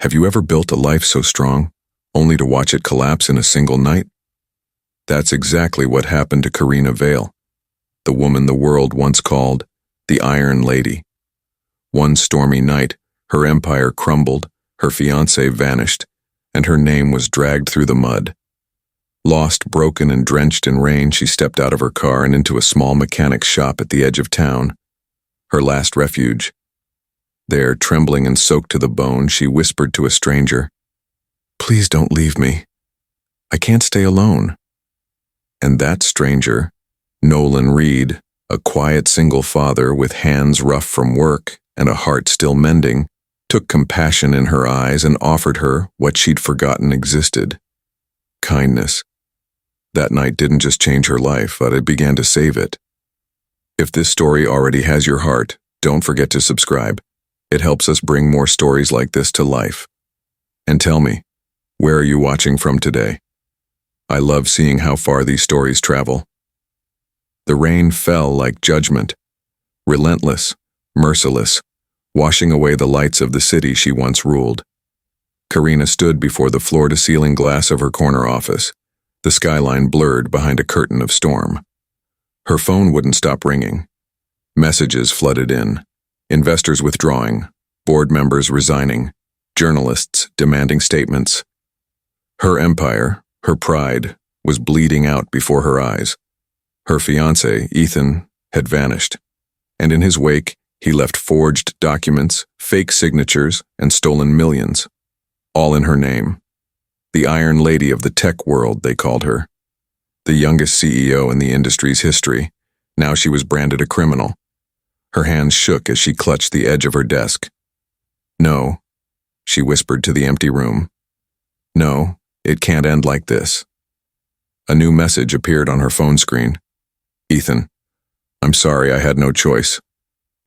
Have you ever built a life so strong, only to watch it collapse in a single night? That's exactly what happened to Karina Vale, the woman the world once called the Iron Lady. One stormy night, her empire crumbled, her fiancé vanished, and her name was dragged through the mud. Lost, broken, and drenched in rain, she stepped out of her car and into a small mechanic's shop at the edge of town, her last refuge. There, trembling and soaked to the bone, she whispered to a stranger, "Please don't leave me. I can't stay alone." And that stranger, Nolan Reed, a quiet single father with hands rough from work and a heart still mending, took compassion in her eyes and offered her what she'd forgotten existed: kindness. That night didn't just change her life, but it began to save it. If this story already has your heart, don't forget to subscribe. It helps us bring more stories like this to life. And tell me, where are you watching from today? I love seeing how far these stories travel. The rain fell like judgment, relentless, merciless, washing away the lights of the city she once ruled. Karina stood before the floor-to-ceiling glass of her corner office, the skyline blurred behind a curtain of storm. Her phone wouldn't stop ringing. Messages flooded in. Investors withdrawing, board members resigning, journalists demanding statements. Her empire, her pride, was bleeding out before her eyes. Her fiancé, Ethan, had vanished, and in his wake, he left forged documents, fake signatures, and stolen millions, all in her name. The Iron Lady of the tech world, they called her. The youngest CEO in the industry's history. Now she was branded a criminal. Her hands shook as she clutched the edge of her desk. "No," she whispered to the empty room. "No, it can't end like this." A new message appeared on her phone screen. "Ethan, I'm sorry, I had no choice."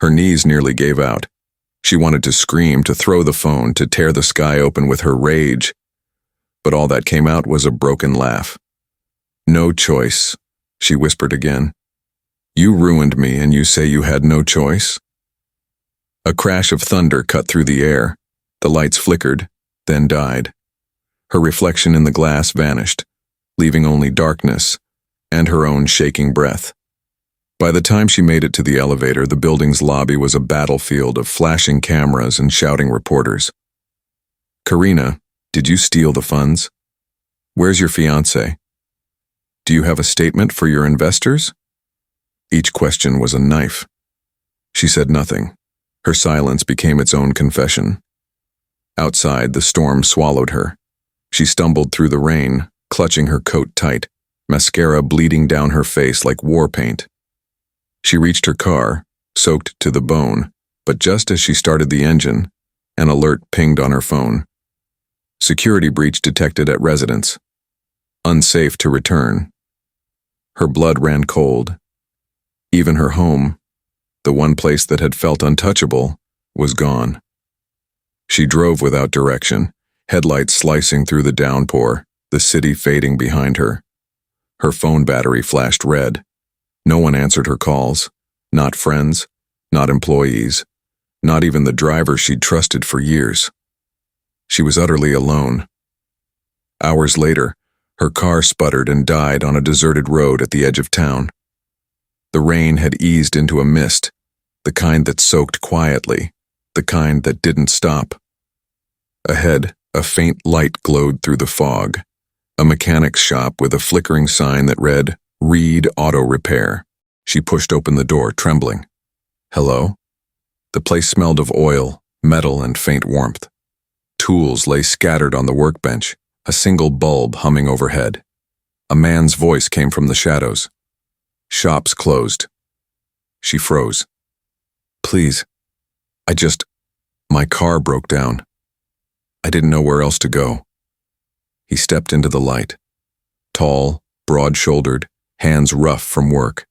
Her knees nearly gave out. She wanted to scream, to throw the phone, to tear the sky open with her rage. But all that came out was a broken laugh. "No choice," she whispered again. "You ruined me and you say you had no choice?" A crash of thunder cut through the air. The lights flickered, then died. Her reflection in the glass vanished, leaving only darkness and her own shaking breath. By the time she made it to the elevator, the building's lobby was a battlefield of flashing cameras and shouting reporters. "Karina, did you steal the funds? Where's your fiancé? Do you have a statement for your investors?" Each question was a knife. She said nothing. Her silence became its own confession. Outside, the storm swallowed her. She stumbled through the rain, clutching her coat tight, mascara bleeding down her face like war paint. She reached her car, soaked to the bone, but just as she started the engine, an alert pinged on her phone. Security breach detected at residence. Unsafe to return. Her blood ran cold. Even her home, the one place that had felt untouchable, was gone. She drove without direction, headlights slicing through the downpour, the city fading behind her. Her phone battery flashed red. No one answered her calls, not friends, not employees, not even the driver she'd trusted for years. She was utterly alone. Hours later, her car sputtered and died on a deserted road at the edge of town. The rain had eased into a mist, the kind that soaked quietly, the kind that didn't stop. Ahead, a faint light glowed through the fog, a mechanic's shop with a flickering sign that read, "Reed Auto Repair." She pushed open the door, trembling. "Hello?" The place smelled of oil, metal, and faint warmth. Tools lay scattered on the workbench, a single bulb humming overhead. A man's voice came from the shadows. "Shop's closed." She froze. "Please, my car broke down. I didn't know where else to go." He stepped into the light. Tall, broad-shouldered, hands rough from work.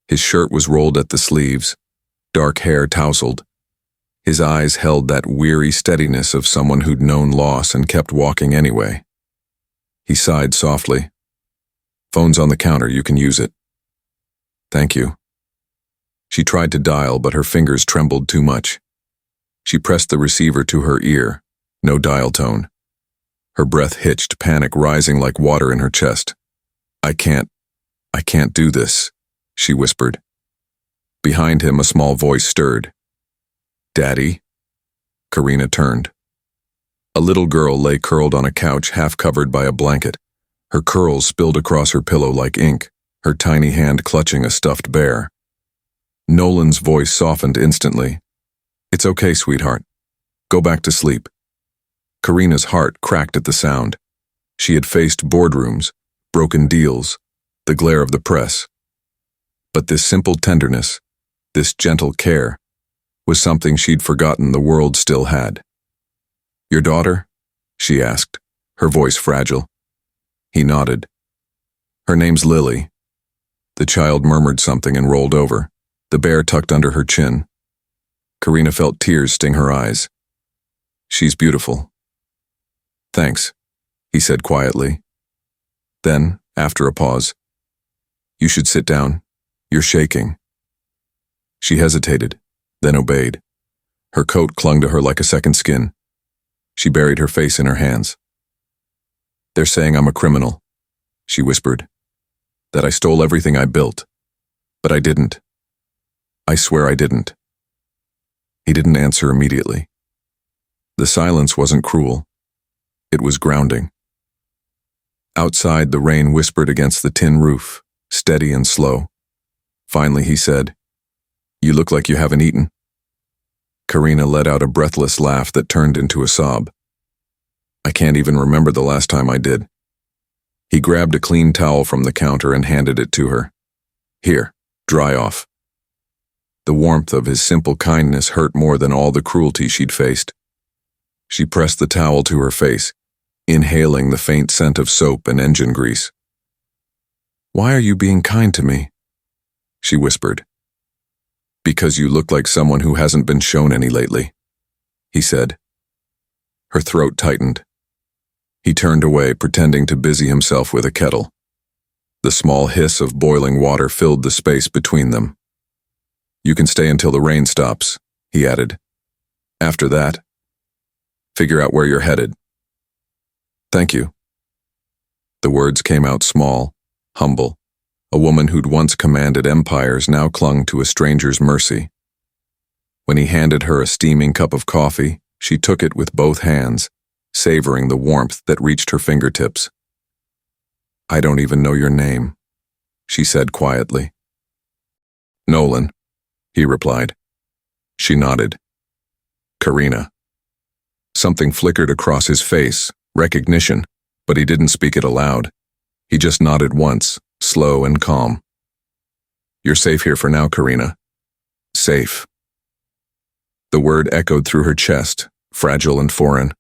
His shirt was rolled at the sleeves, dark hair tousled. His eyes held that weary steadiness of someone who'd known loss and kept walking anyway. He sighed softly. "Phone's on the counter, you can use it." "Thank you." She tried to dial, but her fingers trembled too much. She pressed the receiver to her ear. No dial tone. Her breath hitched, panic rising like water in her chest. I can't do this, she whispered. Behind him, a small voice stirred. Daddy? Karina turned. A little girl lay curled on a couch, half covered by a blanket. Her curls spilled across her pillow like ink, her tiny hand clutching a stuffed bear. Nolan's voice softened instantly. It's okay, sweetheart. Go back to sleep. Karina's heart cracked at the sound. She had faced boardrooms, broken deals, the glare of the press. But this simple tenderness, this gentle care, was something she'd forgotten the world still had. Your daughter? She asked, her voice fragile. He nodded. Her name's Lily. The child murmured something and rolled over, the bear tucked under her chin. Karina felt tears sting her eyes. She's beautiful. Thanks, he said quietly. Then, after a pause, you should sit down. You're shaking. She hesitated, then obeyed. Her coat clung to her like a second skin. She buried her face in her hands. They're saying I'm a criminal, she whispered. That I stole everything I built. But I didn't. I swear I didn't. He didn't answer immediately. The silence wasn't cruel. It was grounding. Outside, the rain whispered against the tin roof, steady and slow. Finally, he said, You look like you haven't eaten. Karina let out a breathless laugh that turned into a sob. I can't even remember the last time I did. He grabbed a clean towel from the counter and handed it to her. Here, dry off. The warmth of his simple kindness hurt more than all the cruelty she'd faced. She pressed the towel to her face, inhaling the faint scent of soap and engine grease. Why are you being kind to me? She whispered. Because you look like someone who hasn't been shown any lately, he said. Her throat tightened. He turned away, pretending to busy himself with a kettle. The small hiss of boiling water filled the space between them. You can stay until the rain stops, he added. After that, figure out where you're headed. Thank you. The words came out small, humble. A woman who'd once commanded empires now clung to a stranger's mercy. When he handed her a steaming cup of coffee, she took it with both hands, savoring the warmth that reached her fingertips. I don't even know your name, she said quietly. Nolan, he replied. She nodded. Karina. Something flickered across his face, recognition, but he didn't speak it aloud. He just nodded once, slow and calm. You're safe here for now, Karina. Safe. The word echoed through her chest, fragile and foreign.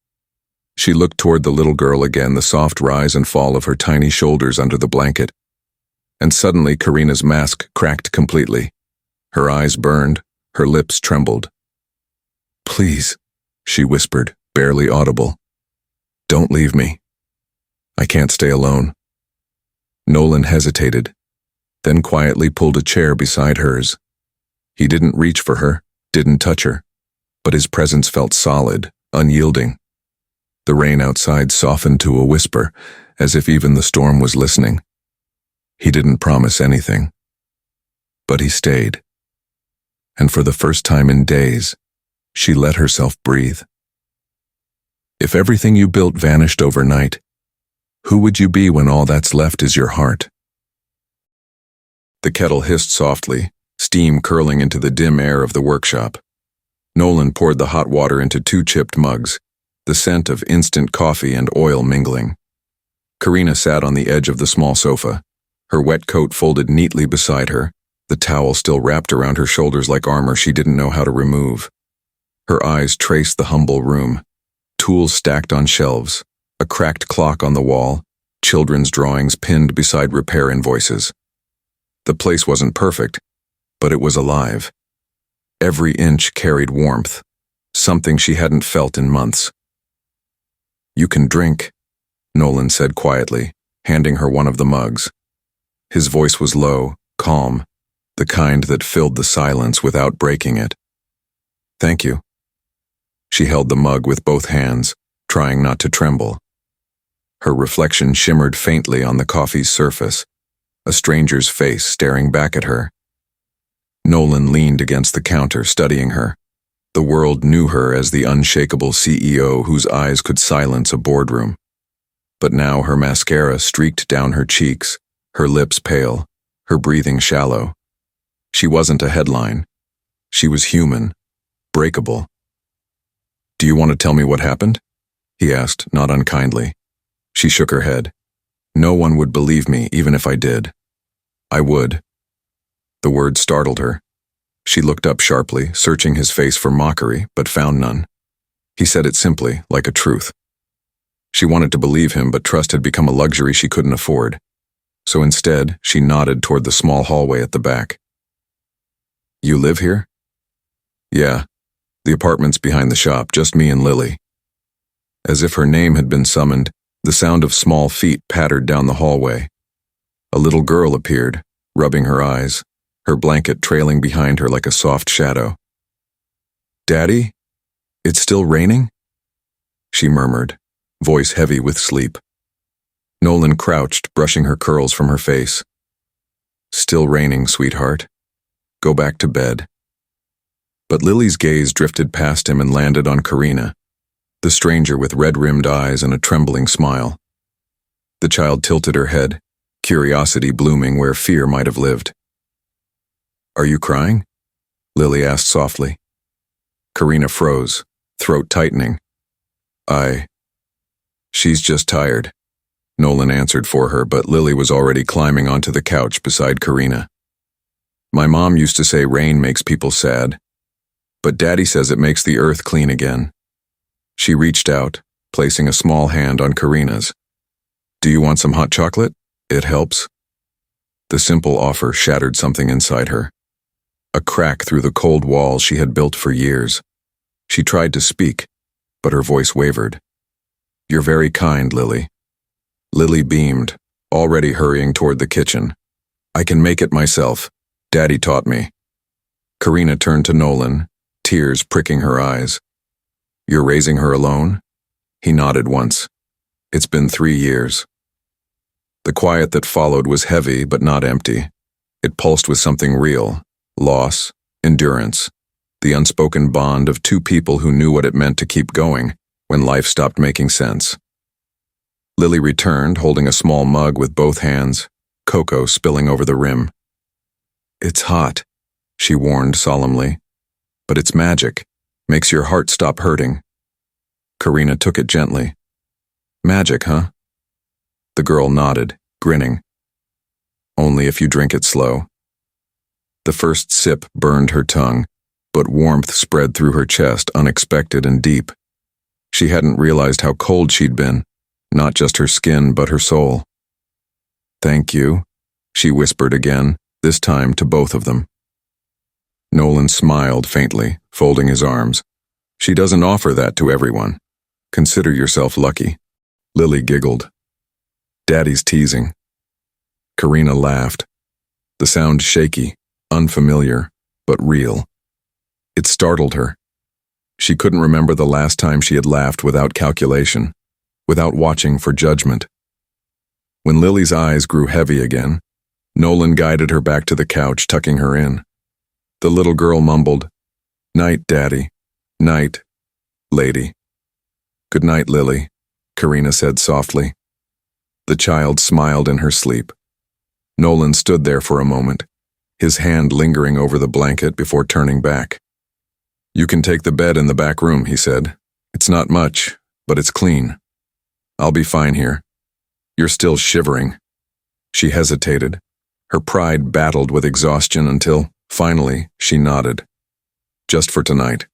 She looked toward the little girl again, the soft rise and fall of her tiny shoulders under the blanket. And suddenly Karina's mask cracked completely. Her eyes burned, her lips trembled. Please, she whispered, barely audible. Don't leave me. I can't stay alone. Nolan hesitated, then quietly pulled a chair beside hers. He didn't reach for her, didn't touch her, but his presence felt solid, unyielding. The rain outside softened to a whisper, as if even the storm was listening. He didn't promise anything. But he stayed. And for the first time in days, she let herself breathe. If everything you built vanished overnight, who would you be when all that's left is your heart? The kettle hissed softly, steam curling into the dim air of the workshop. Nolan poured the hot water into 2 chipped mugs, the scent of instant coffee and oil mingling. Karina sat on the edge of the small sofa, her wet coat folded neatly beside her, the towel still wrapped around her shoulders like armor she didn't know how to remove. Her eyes traced the humble room, tools stacked on shelves, a cracked clock on the wall, children's drawings pinned beside repair invoices. The place wasn't perfect, but it was alive. Every inch carried warmth, something she hadn't felt in months. You can drink, Nolan said quietly, handing her one of the mugs. His voice was low, calm, the kind that filled the silence without breaking it. Thank you. She held the mug with both hands, trying not to tremble. Her reflection shimmered faintly on the coffee's surface, a stranger's face staring back at her. Nolan leaned against the counter, studying her. The world knew her as the unshakable CEO whose eyes could silence a boardroom. But now her mascara streaked down her cheeks, her lips pale, her breathing shallow. She wasn't a headline. She was human, breakable. "Do you want to tell me what happened?" he asked, not unkindly. She shook her head. "No one would believe me, even if I did." "I would." The word startled her. She looked up sharply, searching his face for mockery, but found none. He said it simply, like a truth. She wanted to believe him, but trust had become a luxury she couldn't afford. So instead, she nodded toward the small hallway at the back. "You live here?" "Yeah. The apartment's behind the shop, just me and Lily." As if her name had been summoned, the sound of small feet pattered down the hallway. A little girl appeared, rubbing her eyes, her blanket trailing behind her like a soft shadow. "Daddy? It's still raining?" she murmured, voice heavy with sleep. Nolan crouched, brushing her curls from her face. "Still raining, sweetheart. Go back to bed." But Lily's gaze drifted past him and landed on Karina, the stranger with red-rimmed eyes and a trembling smile. The child tilted her head, curiosity blooming where fear might have lived. "Are you crying?" Lily asked softly. Karina froze, throat tightening. She's just tired," Nolan answered for her, but Lily was already climbing onto the couch beside Karina. "My mom used to say rain makes people sad, but Daddy says it makes the earth clean again." She reached out, placing a small hand on Karina's. "Do you want some hot chocolate? It helps." The simple offer shattered something inside her. A crack through the cold walls she had built for years. She tried to speak, but her voice wavered. "You're very kind, Lily." Lily beamed, already hurrying toward the kitchen. "I can make it myself. Daddy taught me." Karina turned to Nolan, tears pricking her eyes. "You're raising her alone?" He nodded once. "It's been 3 years." The quiet that followed was heavy but not empty. It pulsed with something real: loss, endurance, the unspoken bond of two people who knew what it meant to keep going when life stopped making sense. Lily returned, holding a small mug with both hands, cocoa spilling over the rim. "It's hot," she warned solemnly. "But it's magic. Makes your heart stop hurting." Karina took it gently. "Magic, huh?" The girl nodded, grinning. "Only if you drink it slow." The first sip burned her tongue, but warmth spread through her chest, unexpected and deep. She hadn't realized how cold she'd been, not just her skin, but her soul. "Thank you," she whispered again, this time to both of them. Nolan smiled faintly, folding his arms. "She doesn't offer that to everyone. Consider yourself lucky." Lily giggled. "Daddy's teasing." Karina laughed, the sound shaky, unfamiliar, but real. It startled her. She couldn't remember the last time she had laughed without calculation, without watching for judgment. When Lily's eyes grew heavy again, Nolan guided her back to the couch, tucking her in. The little girl mumbled, "Night, Daddy. Night, lady." "Good night, Lily," Karina said softly. The child smiled in her sleep. Nolan stood there for a moment, his hand lingering over the blanket before turning back. "You can take the bed in the back room," he said. "It's not much, but it's clean. I'll be fine here." "You're still shivering." She hesitated. Her pride battled with exhaustion until, finally, she nodded. "Just for tonight."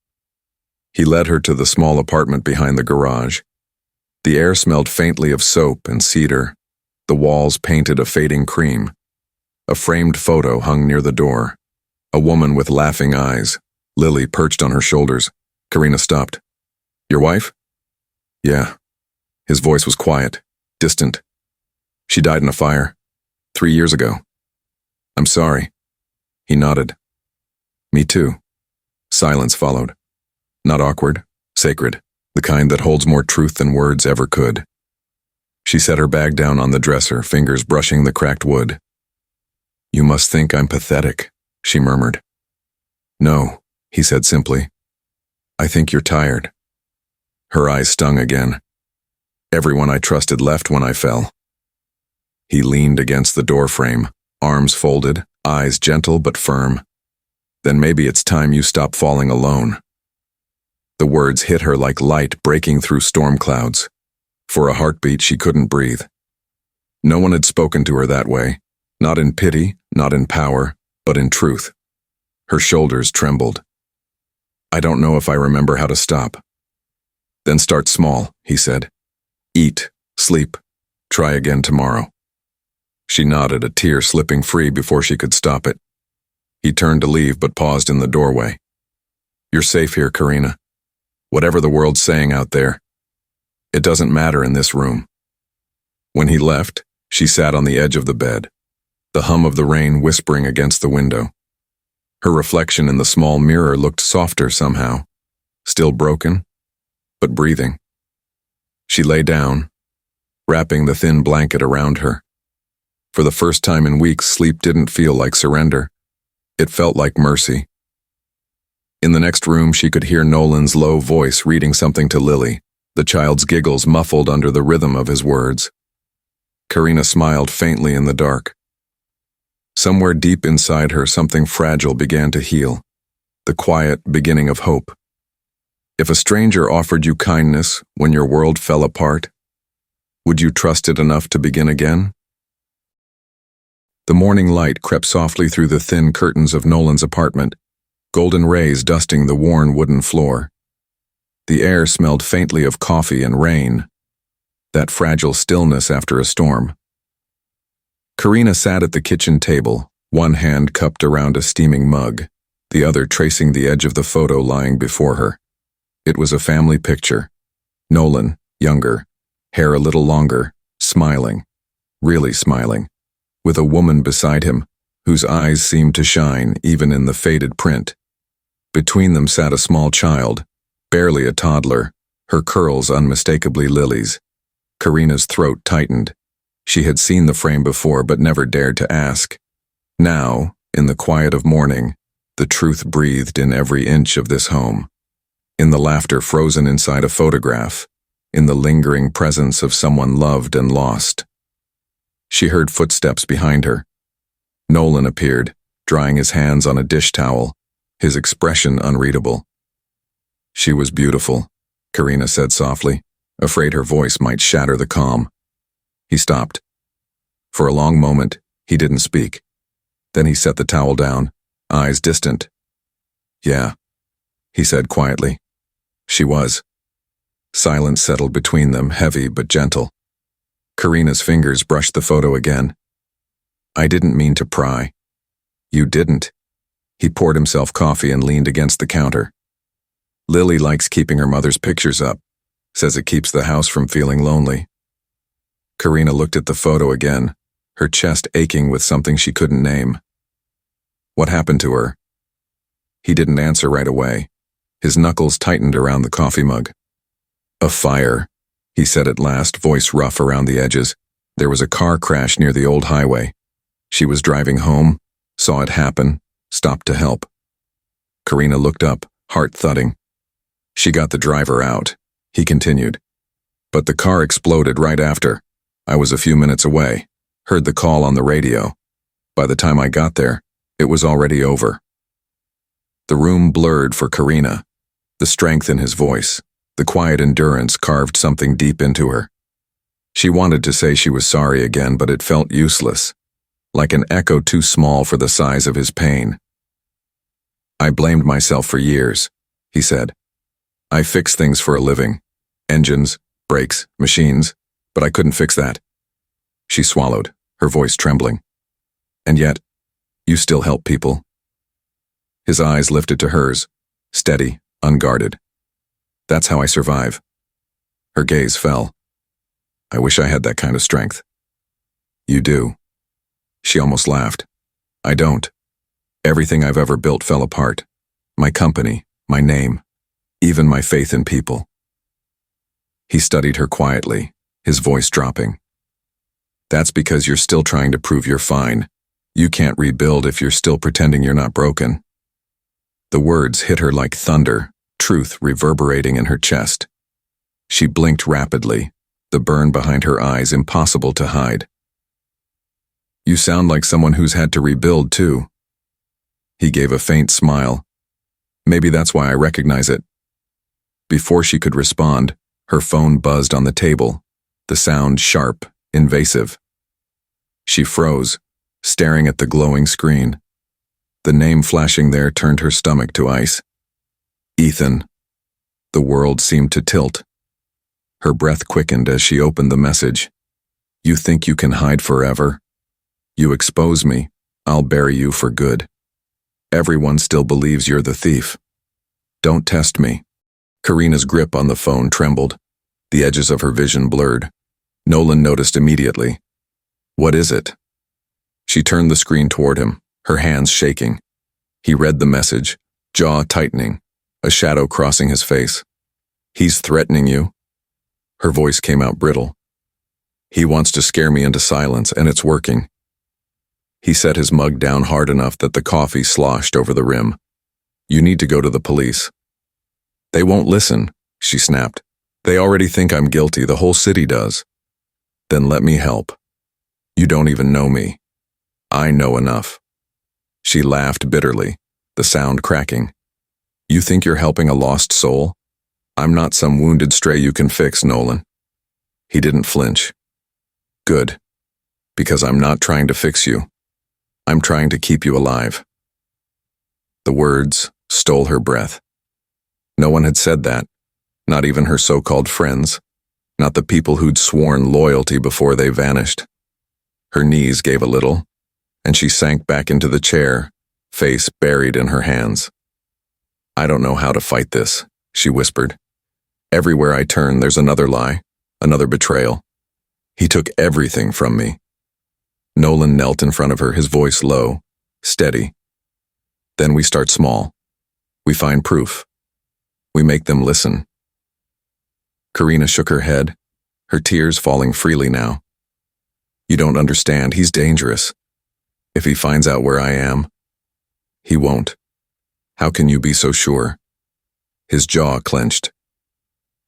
He led her to the small apartment behind the garage. The air smelled faintly of soap and cedar. The walls painted a fading cream. A framed photo hung near the door. A woman with laughing eyes, Lily perched on her shoulders. Karina stopped. "Your wife?" "Yeah." His voice was quiet, distant. "She died in a fire. 3 years ago." "I'm sorry." He nodded. "Me too." Silence followed. Not awkward, sacred. the kind that holds more truth than words ever could. She set her bag down on the dresser, fingers brushing the cracked wood. "You must think I'm pathetic," she murmured. "No," he said simply. "I think you're tired." Her eyes stung again. "Everyone I trusted left when I fell." He leaned against the doorframe, arms folded, eyes gentle but firm. "Then maybe it's time you stop falling alone." The words hit her like light breaking through storm clouds. For a heartbeat, she couldn't breathe. No one had spoken to her that way, not in pity, not in power, but in truth. Her shoulders trembled. "I don't know if I remember how to stop." "Then start small," he said. "Eat, sleep, try again tomorrow." She nodded, a tear slipping free before she could stop it. He turned to leave but paused in the doorway. "You're safe here, Karina. Whatever the world's saying out there, it doesn't matter in this room." When he left, she sat on the edge of the bed, the hum of the rain whispering against the window. Her reflection in the small mirror looked softer somehow, still broken, but breathing. She lay down, wrapping the thin blanket around her. For the first time in weeks, sleep didn't feel like surrender. It felt like mercy. In the next room, she could hear Nolan's low voice reading something to Lily, the child's giggles muffled under the rhythm of his words. Karina smiled faintly in the dark. Somewhere deep inside her, something fragile began to heal, the quiet beginning of hope. If a stranger offered you kindness when your world fell apart, would you trust it enough to begin again? The morning light crept softly through the thin curtains of Nolan's apartment, golden rays dusting the worn wooden floor. The air smelled faintly of coffee and rain, that fragile stillness after a storm. Karina sat at the kitchen table, one hand cupped around a steaming mug, the other tracing the edge of the photo lying before her. It was a family picture. Nolan, younger, hair a little longer, smiling, really smiling, with a woman beside him, whose eyes seemed to shine even in the faded print. Between them sat a small child, barely a toddler, her curls unmistakably Lily's. Karina's throat tightened. She had seen the frame before but never dared to ask. Now, in the quiet of morning, the truth breathed in every inch of this home. In the laughter frozen inside a photograph, in the lingering presence of someone loved and lost. She heard footsteps behind her. Nolan appeared, drying his hands on a dish towel, his expression unreadable. "She was beautiful," Karina said softly, afraid her voice might shatter the calm. He stopped. For a long moment, he didn't speak. Then he set the towel down, eyes distant. "Yeah," he said quietly. "She was." Silence settled between them, heavy but gentle. Karina's fingers brushed the photo again. "I didn't mean to pry." "You didn't." He poured himself coffee and leaned against the counter. "Lily likes keeping her mother's pictures up, says it keeps the house from feeling lonely." Karina looked at the photo again, her chest aching with something she couldn't name. "What happened to her?" He didn't answer right away. His knuckles tightened around the coffee mug. "A fire," he said at last, voice rough around the edges. "There was a car crash near the old highway. She was driving home, saw it happen, stopped to help." Karina looked up, heart thudding. "She got the driver out," he continued. "But the car exploded right after. I was a few minutes away, heard the call on the radio. By the time I got there, it was already over." The room blurred for Karina. The strength in his voice, the quiet endurance carved something deep into her. She wanted to say she was sorry again, but it felt useless, like an echo too small for the size of his pain. "I blamed myself for years," he said. "I fixed things for a living. Engines, brakes, machines, but I couldn't fix that." She swallowed, her voice trembling. "And yet, you still help people." His eyes lifted to hers, steady, unguarded. "That's how I survive." Her gaze fell. "I wish I had that kind of strength." "You do." She almost laughed. "I don't. Everything I've ever built fell apart. My company, my name, even my faith in people. He studied her quietly, his voice dropping. That's because you're still trying to prove you're fine. You can't rebuild if you're still pretending you're not broken. The words hit her like thunder, truth reverberating in her chest. She blinked rapidly, the burn behind her eyes impossible to hide. You sound like someone who's had to rebuild too. He gave a faint smile. Maybe that's why I recognize it. Before she could respond, her phone buzzed on the table, the sound sharp, invasive. She froze, staring at the glowing screen. The name flashing there turned her stomach to ice. Ethan. The world seemed to tilt. Her breath quickened as she opened the message. You think you can hide forever? You expose me, I'll bury you for good. Everyone still believes you're the thief. Don't test me. Karina's grip on the phone trembled. The edges of her vision blurred. Nolan noticed immediately. What is it? She turned the screen toward him, her hands shaking. He read the message, jaw tightening, a shadow crossing his face. He's threatening you. Her voice came out brittle. He wants to scare me into silence, and it's working. He set his mug down hard enough that the coffee sloshed over the rim. You need to go to the police. They won't listen, she snapped. They already think I'm guilty, the whole city does. Then let me help. You don't even know me. I know enough. She laughed bitterly, the sound cracking. You think you're helping a lost soul? I'm not some wounded stray you can fix, Nolan. He didn't flinch. Good. Because I'm not trying to fix you. I'm trying to keep you alive. The words stole her breath. No one had said that, not even her so-called friends, not the people who'd sworn loyalty before they vanished. Her knees gave a little, and she sank back into the chair, face buried in her hands. I don't know how to fight this, she whispered. Everywhere I turn, there's another lie, another betrayal. He took everything from me. Nolan knelt in front of her, his voice low, steady. Then we start small. We find proof. We make them listen. Karina shook her head, her tears falling freely now. You don't understand, he's dangerous. If he finds out where I am, he won't. How can you be so sure? His jaw clenched.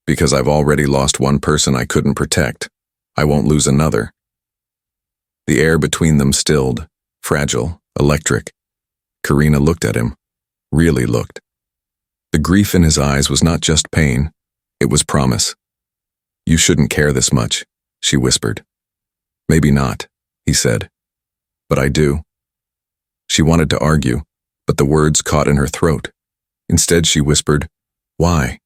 Because I've already lost one person I couldn't protect. I won't lose another. The air between them stilled, fragile, electric. Karina looked at him, really looked. The grief in his eyes was not just pain, it was promise. You shouldn't care this much, she whispered. Maybe not, he said. But I do. She wanted to argue, but the words caught in her throat. Instead, she whispered, Why?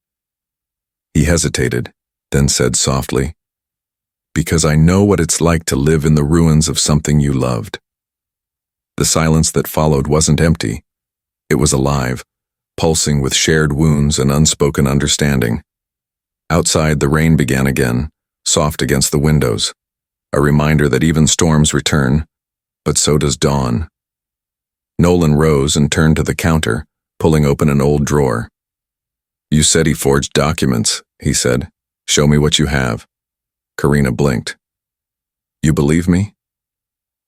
He hesitated, then said softly, Because I know what it's like to live in the ruins of something you loved. The silence that followed wasn't empty. It was alive, pulsing with shared wounds and unspoken understanding. Outside, the rain began again, soft against the windows, a reminder that even storms return, but so does dawn. Nolan rose and turned to the counter, pulling open an old drawer. You said he forged documents, he said. Show me what you have. Karina blinked. You believe me?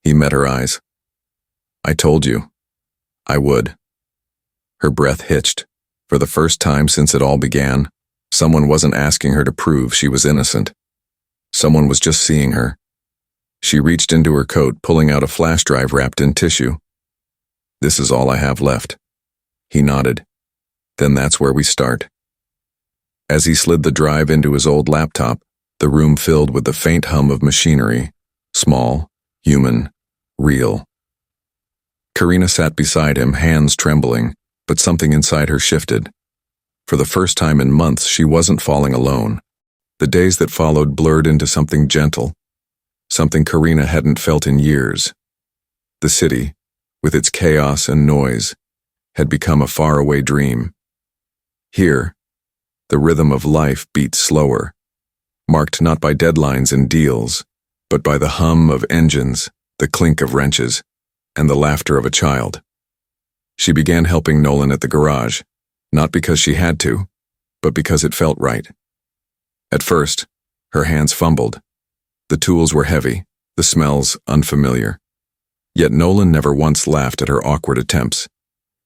He met her eyes. I told you. I would. Her breath hitched. For the first time since it all began, someone wasn't asking her to prove she was innocent. Someone was just seeing her. She reached into her coat, pulling out a flash drive wrapped in tissue. This is all I have left. He nodded. Then that's where we start. As he slid the drive into his old laptop, the room filled with the faint hum of machinery, small, human, real. Karina sat beside him, hands trembling, but something inside her shifted. For the first time in months, she wasn't falling alone. The days that followed blurred into something gentle, something Karina hadn't felt in years. The city, with its chaos and noise, had become a faraway dream. Here, the rhythm of life beat slower, marked not by deadlines and deals, but by the hum of engines, the clink of wrenches, and the laughter of a child. She began helping Nolan at the garage, not because she had to, but because it felt right. At first, her hands fumbled. The tools were heavy, the smells unfamiliar. Yet Nolan never once laughed at her awkward attempts.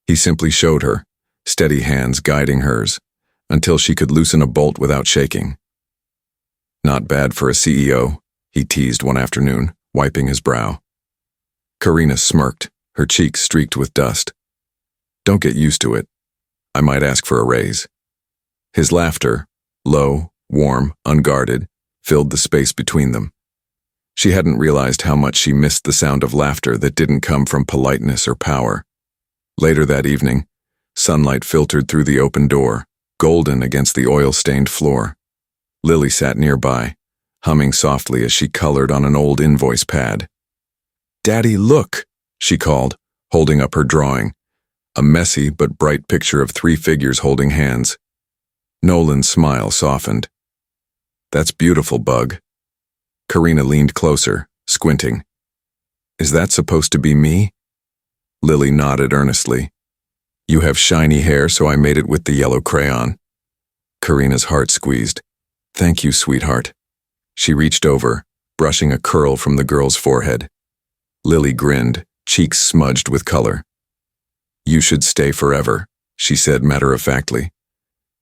He simply showed her, steady hands guiding hers, until she could loosen a bolt without shaking. "Not bad for a CEO," he teased one afternoon, wiping his brow. Karina smirked, her cheeks streaked with dust. "Don't get used to it. I might ask for a raise." His laughter, low, warm, unguarded, filled the space between them. She hadn't realized how much she missed the sound of laughter that didn't come from politeness or power. Later that evening, sunlight filtered through the open door, golden against the oil-stained floor. Lily sat nearby, humming softly as she colored on an old invoice pad. "Daddy, look!" she called, holding up her drawing, a messy but bright picture of 3 figures holding hands. Nolan's smile softened. "That's beautiful, Bug." Karina leaned closer, squinting. "Is that supposed to be me?" Lily nodded earnestly. "You have shiny hair, so I made it with the yellow crayon." Karina's heart squeezed. "Thank you, sweetheart." She reached over, brushing a curl from the girl's forehead. Lily grinned, cheeks smudged with color. "You should stay forever," she said matter-of-factly.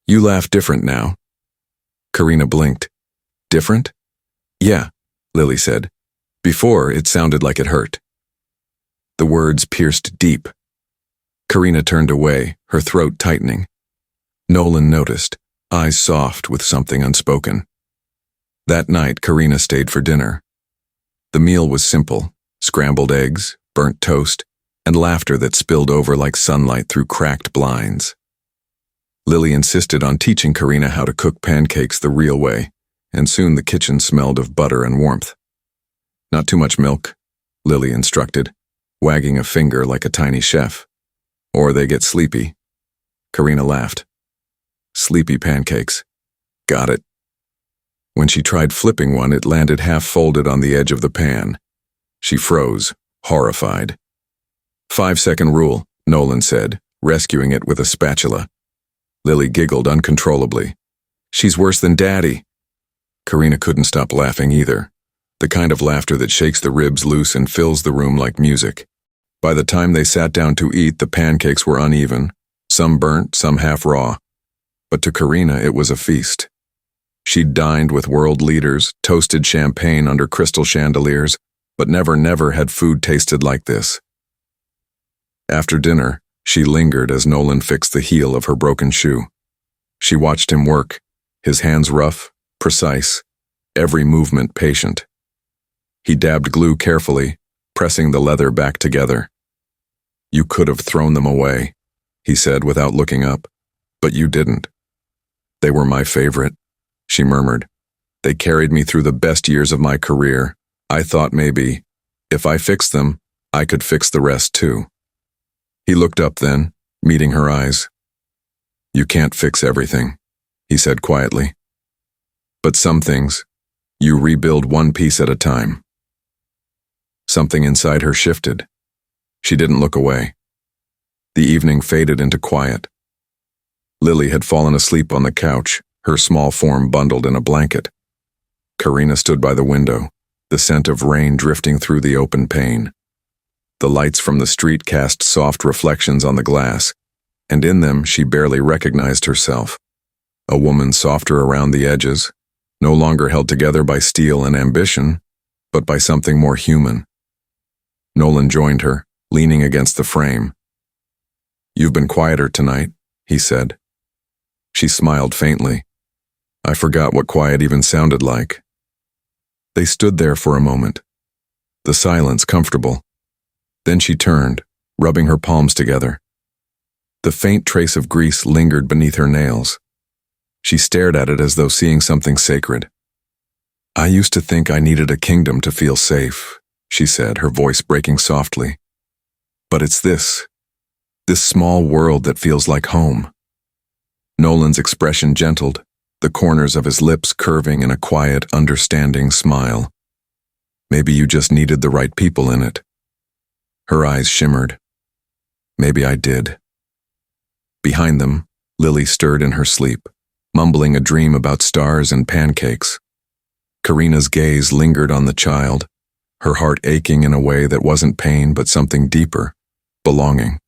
"You laugh different now." Karina blinked. "Different?" "Yeah," Lily said. "Before, it sounded like it hurt." The words pierced deep. Karina turned away, her throat tightening. Nolan noticed, eyes soft with something unspoken. That night, Karina stayed for dinner. The meal was simple: scrambled eggs, burnt toast, and laughter that spilled over like sunlight through cracked blinds. Lily insisted on teaching Karina how to cook pancakes the real way, and soon the kitchen smelled of butter and warmth. "Not too much milk," Lily instructed, wagging a finger like a tiny chef. "Or they get sleepy." Karina laughed. "Sleepy pancakes. Got it." When she tried flipping one, it landed half-folded on the edge of the pan. She froze, horrified. "5-second rule," Nolan said, rescuing it with a spatula. Lily giggled uncontrollably. "She's worse than Daddy." Karina couldn't stop laughing either, the kind of laughter that shakes the ribs loose and fills the room like music. By the time they sat down to eat, the pancakes were uneven, some burnt, some half raw. But to Karina, it was a feast. She'd dined with world leaders, toasted champagne under crystal chandeliers, but never had food tasted like this. After dinner, she lingered as Nolan fixed the heel of her broken shoe. She watched him work, his hands rough, precise, every movement patient. He dabbed glue carefully, pressing the leather back together. "You could have thrown them away," he said without looking up, "but you didn't." "They were my favorite," she murmured. "They carried me through the best years of my career. I thought maybe, if I fixed them, I could fix the rest too." He looked up then, meeting her eyes. "You can't fix everything," he said quietly. "But some things, you rebuild one piece at a time." Something inside her shifted. She didn't look away. The evening faded into quiet. Lily had fallen asleep on the couch, her small form bundled in a blanket. Karina stood by the window, the scent of rain drifting through the open pane. The lights from the street cast soft reflections on the glass, and in them she barely recognized herself. A woman softer around the edges, no longer held together by steel and ambition, but by something more human. Nolan joined her, leaning against the frame. "You've been quieter tonight," he said. She smiled faintly. I forgot what quiet even sounded like. They stood there for a moment, the silence comfortable. Then she turned, rubbing her palms together. The faint trace of grease lingered beneath her nails. She stared at it as though seeing something sacred. "I used to think I needed a kingdom to feel safe," she said, her voice breaking softly. "But it's this small world that feels like home." Nolan's expression gentled, the corners of his lips curving in a quiet, understanding smile. "Maybe you just needed the right people in it." Her eyes shimmered. "Maybe I did." Behind them, Lily stirred in her sleep, mumbling a dream about stars and pancakes. Karina's gaze lingered on the child, her heart aching in a way that wasn't pain but something deeper, belonging.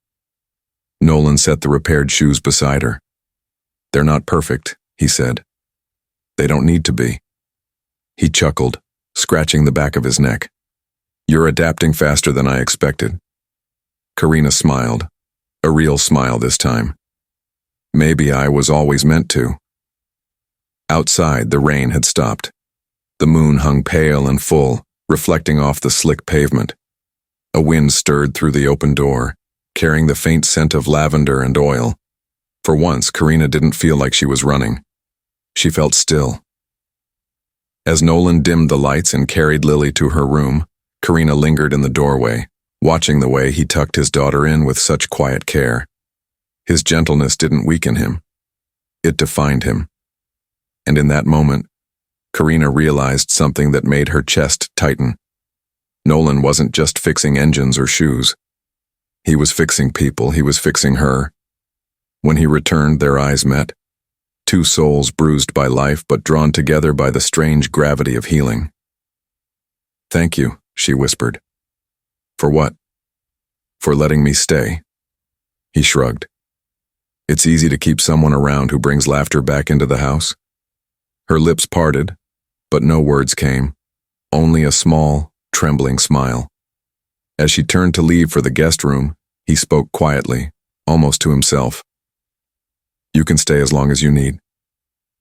Nolan set the repaired shoes beside her. "They're not perfect," he said. "They don't need to be." He chuckled, scratching the back of his neck. "You're adapting faster than I expected." Karina smiled, a real smile this time. "Maybe I was always meant to." Outside, the rain had stopped. The moon hung pale and full, reflecting off the slick pavement. A wind stirred through the open door, carrying the faint scent of lavender and oil. For once, Karina didn't feel like she was running. She felt still. As Nolan dimmed the lights and carried Lily to her room, Karina lingered in the doorway, watching the way he tucked his daughter in with such quiet care. His gentleness didn't weaken him. It defined him. And in that moment, Karina realized something that made her chest tighten. Nolan wasn't just fixing engines or shoes. He was fixing people, he was fixing her. When he returned, their eyes met. Two souls bruised by life but drawn together by the strange gravity of healing. "Thank you," she whispered. "For what?" "For letting me stay." He shrugged. "It's easy to keep someone around who brings laughter back into the house." Her lips parted, but no words came, only a small, trembling smile. As she turned to leave for the guest room, he spoke quietly, almost to himself. "You can stay as long as you need."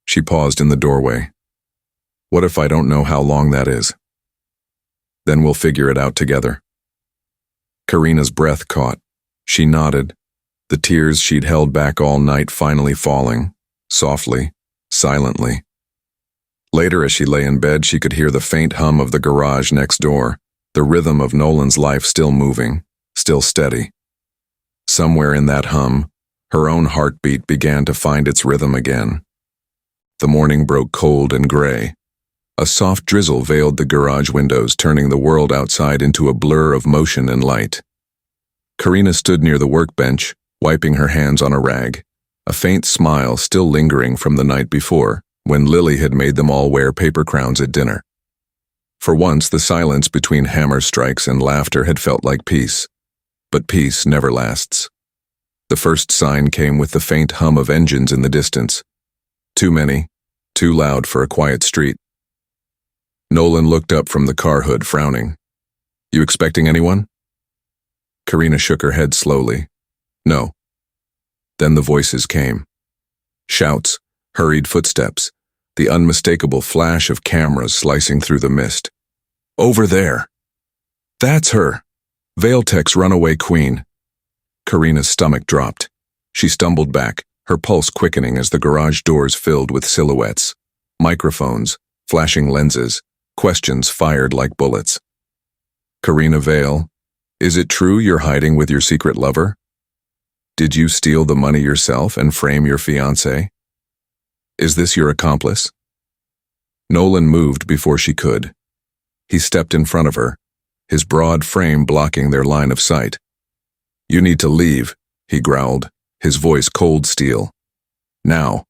She paused in the doorway. "What if I don't know how long that is?" "Then we'll figure it out together." Karina's breath caught. She nodded, the tears she'd held back all night finally falling, softly, silently. Later, as she lay in bed, she could hear the faint hum of the garage next door, the rhythm of Nolan's life still moving, still steady. Somewhere in that hum, her own heartbeat began to find its rhythm again. The morning broke cold and gray. A soft drizzle veiled the garage windows, turning the world outside into a blur of motion and light. Karina stood near the workbench, wiping her hands on a rag, a faint smile still lingering from the night before, when Lily had made them all wear paper crowns at dinner. For once, the silence between hammer strikes and laughter had felt like peace. But peace never lasts. The first sign came with the faint hum of engines in the distance. Too many, too loud for a quiet street. Nolan looked up from the car hood, frowning. "You expecting anyone?" Karina shook her head slowly. "No." Then the voices came. Shouts, hurried footsteps, the unmistakable flash of cameras slicing through the mist. "Over there! That's her! Vailtech's runaway queen!" Karina's stomach dropped. She stumbled back, her pulse quickening as the garage doors filled with silhouettes, microphones, flashing lenses, questions fired like bullets. "Karina Vale, is it true you're hiding with your secret lover? Did you steal the money yourself and frame your fiancé? Is this your accomplice?" Nolan moved before she could. He stepped in front of her, his broad frame blocking their line of sight. "You need to leave," he growled, his voice cold steel. "Now."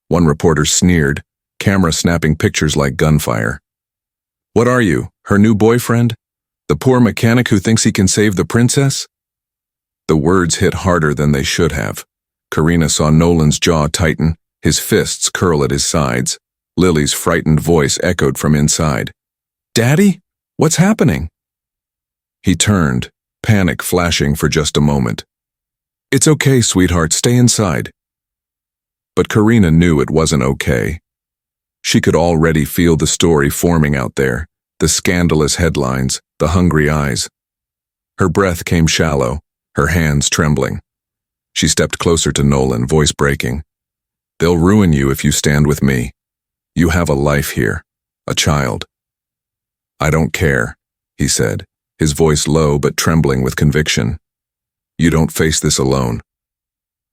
One reporter sneered, camera snapping pictures like gunfire. "What are you, her new boyfriend? The poor mechanic who thinks he can save the princess?" The words hit harder than they should have. Karina saw Nolan's jaw tighten, his fists curl at his sides. Lily's frightened voice echoed from inside. "Daddy? What's happening?" He turned, panic flashing for just a moment. "It's okay, sweetheart, stay inside." But Karina knew it wasn't okay. She could already feel the story forming out there, the scandalous headlines, the hungry eyes. Her breath came shallow, her hands trembling. She stepped closer to Nolan, voice breaking. "They'll ruin you if you stand with me. You have a life here, a child." "I don't care," he said, his voice low but trembling with conviction. "You don't face this alone."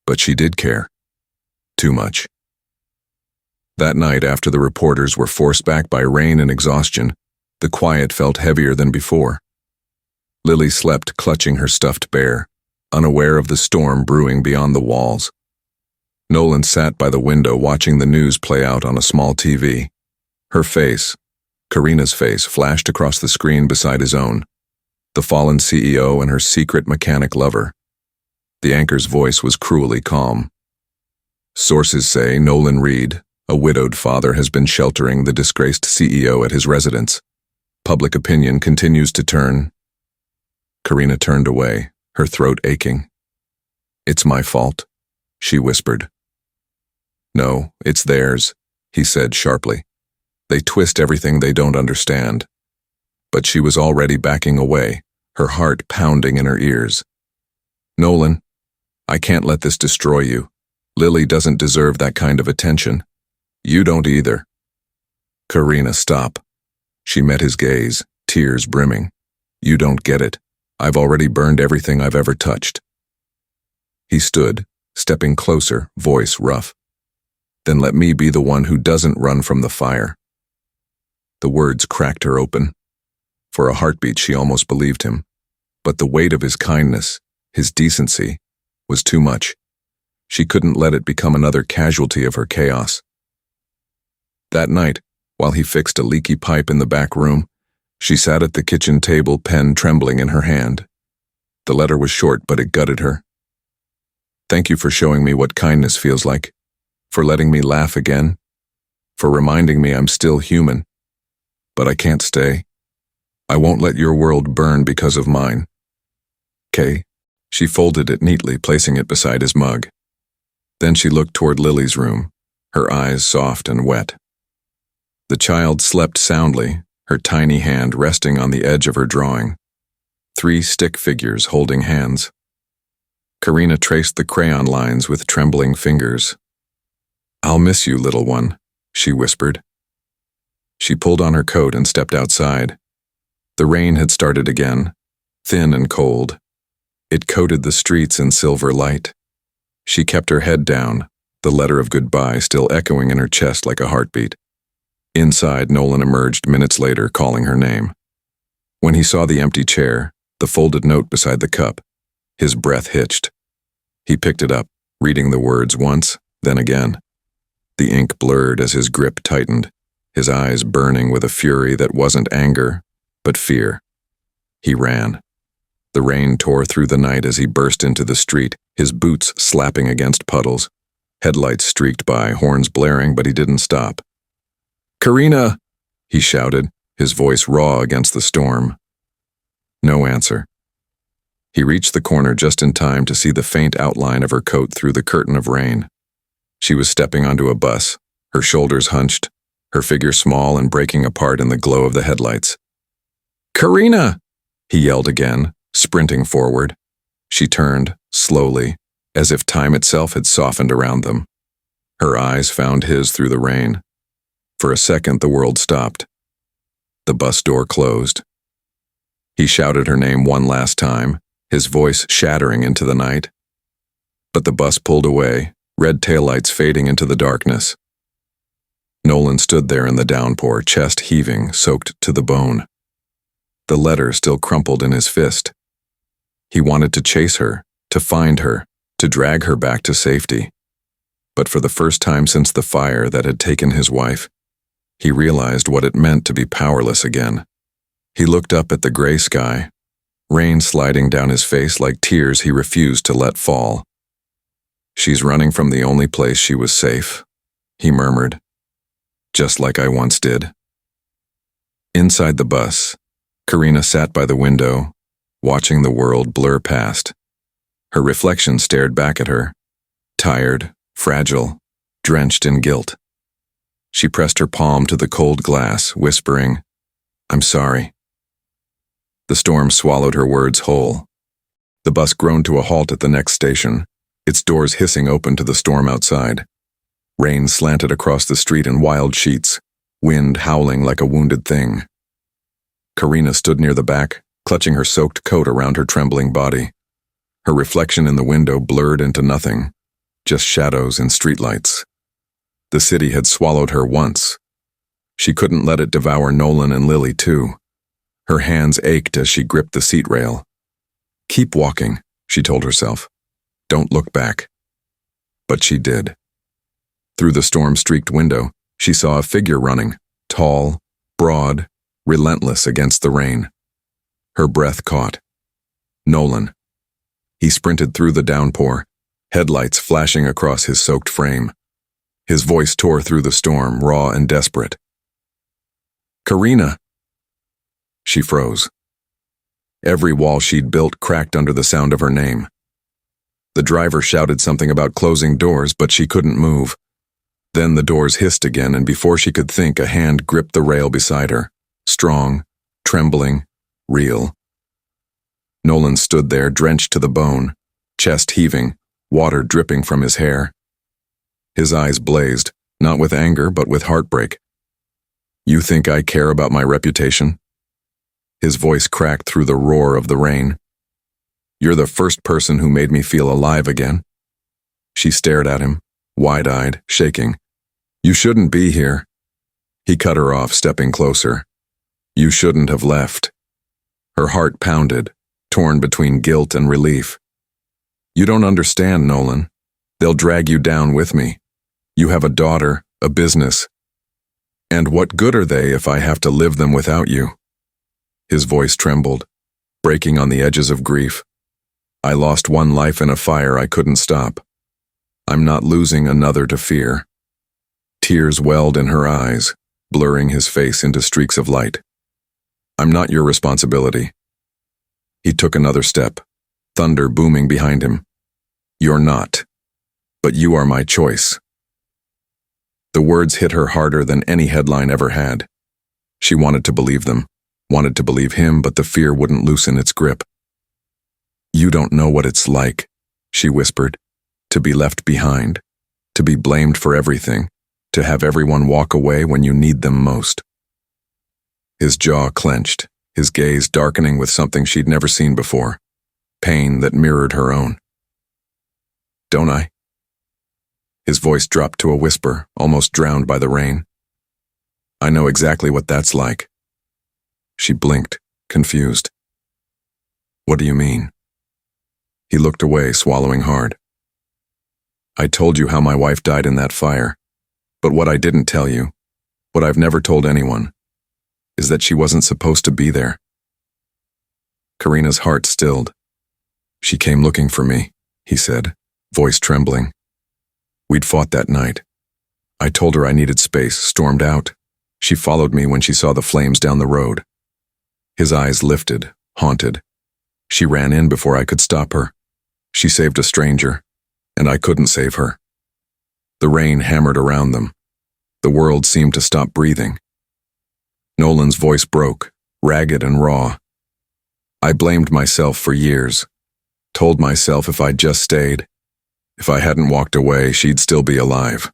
But she did care. Too much. That night, after the reporters were forced back by rain and exhaustion, the quiet felt heavier than before. Lily slept clutching her stuffed bear, unaware of the storm brewing beyond the walls. Nolan sat by the window watching the news play out on a small TV. Her face, Karina's face, flashed across the screen beside his own. The fallen CEO and her secret mechanic lover. The anchor's voice was cruelly calm. Sources say Nolan Reed, a widowed father, has been sheltering the disgraced CEO at his residence. Public opinion continues to turn. Karina turned away, her throat aching. "It's my fault," she whispered. "No, it's theirs," he said sharply. "They twist everything they don't understand." But she was already backing away, her heart pounding in her ears. "Nolan, I can't let this destroy you. Lily doesn't deserve that kind of attention. You don't either." "Karina, stop." She met his gaze, tears brimming. "You don't get it. I've already burned everything I've ever touched." He stood, stepping closer, voice rough. "Then let me be the one who doesn't run from the fire." The words cracked her open. For a heartbeat she almost believed him. But the weight of his kindness, his decency, was too much. She couldn't let it become another casualty of her chaos. That night, while he fixed a leaky pipe in the back room, she sat at the kitchen table, pen trembling in her hand. The letter was short, but it gutted her. "Thank you for showing me what kindness feels like, for letting me laugh again, for reminding me I'm still human. But I can't stay. I won't let your world burn because of mine. Kay." She folded it neatly, placing it beside his mug. Then she looked toward Lily's room, her eyes soft and wet. The child slept soundly, her tiny hand resting on the edge of her drawing. 3 stick figures holding hands. Karina traced the crayon lines with trembling fingers. "I'll miss you, little one," she whispered. She pulled on her coat and stepped outside. The rain had started again, thin and cold. It coated the streets in silver light. She kept her head down, the letter of goodbye still echoing in her chest like a heartbeat. Inside, Nolan emerged minutes later, calling her name. When he saw the empty chair, the folded note beside the cup, his breath hitched. He picked it up, reading the words once, then again. The ink blurred as his grip tightened, his eyes burning with a fury that wasn't anger, but fear. He ran. The rain tore through the night as he burst into the street, his boots slapping against puddles. Headlights streaked by, horns blaring, but he didn't stop. "Karina!" he shouted, his voice raw against the storm. No answer. He reached the corner just in time to see the faint outline of her coat through the curtain of rain. She was stepping onto a bus, her shoulders hunched, her figure small and breaking apart in the glow of the headlights. "Karina!" he yelled again, sprinting forward. She turned, slowly, as if time itself had softened around them. Her eyes found his through the rain. For a second, the world stopped. The bus door closed. He shouted her name one last time, his voice shattering into the night. But the bus pulled away, red taillights fading into the darkness. Nolan stood there in the downpour, chest heaving, soaked to the bone. The letter still crumpled in his fist. He wanted to chase her, to find her, to drag her back to safety. But for the first time since the fire that had taken his wife, he realized what it meant to be powerless again. He looked up at the gray sky, rain sliding down his face like tears he refused to let fall. "She's running from the only place she was safe," he murmured. "Just like I once did." Inside the bus, Karina sat by the window, watching the world blur past. Her reflection stared back at her, tired, fragile, drenched in guilt. She pressed her palm to the cold glass, whispering, "I'm sorry." The storm swallowed her words whole. The bus groaned to a halt at the next station, its doors hissing open to the storm outside. Rain slanted across the street in wild sheets, wind howling like a wounded thing. Karina stood near the back, clutching her soaked coat around her trembling body. Her reflection in the window blurred into nothing, just shadows and streetlights. The city had swallowed her once. She couldn't let it devour Nolan and Lily too. Her hands ached as she gripped the seat rail. "Keep walking," she told herself. "Don't look back." But she did. Through the storm-streaked window, she saw a figure running, tall, broad, relentless against the rain. Her breath caught. Nolan. He sprinted through the downpour, headlights flashing across his soaked frame. His voice tore through the storm, raw and desperate. "Karina!" She froze. Every wall she'd built cracked under the sound of her name. The driver shouted something about closing doors, but she couldn't move. Then the doors hissed again, and before she could think, a hand gripped the rail beside her. Strong, trembling, real. Nolan stood there, drenched to the bone, chest heaving, water dripping from his hair. His eyes blazed, not with anger, but with heartbreak. "You think I care about my reputation?" His voice cracked through the roar of the rain. "You're the first person who made me feel alive again." She stared at him, wide-eyed, shaking. "You shouldn't be here." He cut her off, stepping closer. "You shouldn't have left." Her heart pounded, torn between guilt and relief. "You don't understand, Nolan. They'll drag you down with me. You have a daughter, a business. And what good are they if I have to live them without you?" His voice trembled, breaking on the edges of grief. "I lost one life in a fire I couldn't stop. I'm not losing another to fear." Tears welled in her eyes, blurring his face into streaks of light. "I'm not your responsibility." He took another step, thunder booming behind him. "You're not. But you are my choice." The words hit her harder than any headline ever had. She wanted to believe them, wanted to believe him, but the fear wouldn't loosen its grip. "You don't know what it's like," she whispered, "to be left behind, to be blamed for everything, to have everyone walk away when you need them most." His jaw clenched, his gaze darkening with something she'd never seen before, pain that mirrored her own. "Don't I?" His voice dropped to a whisper, almost drowned by the rain. "I know exactly what that's like." She blinked, confused. "What do you mean?" He looked away, swallowing hard. "I told you how my wife died in that fire, but what I didn't tell you, what I've never told anyone, is that she wasn't supposed to be there." Karina's heart stilled. "She came looking for me," he said, voice trembling. "We'd fought that night. I told her I needed space, stormed out. She followed me when she saw the flames down the road." His eyes lifted, haunted. "She ran in before I could stop her. She saved a stranger, and I couldn't save her." The rain hammered around them. The world seemed to stop breathing. Nolan's voice broke, ragged and raw. "I blamed myself for years. Told myself if I'd just stayed, if I hadn't walked away, she'd still be alive.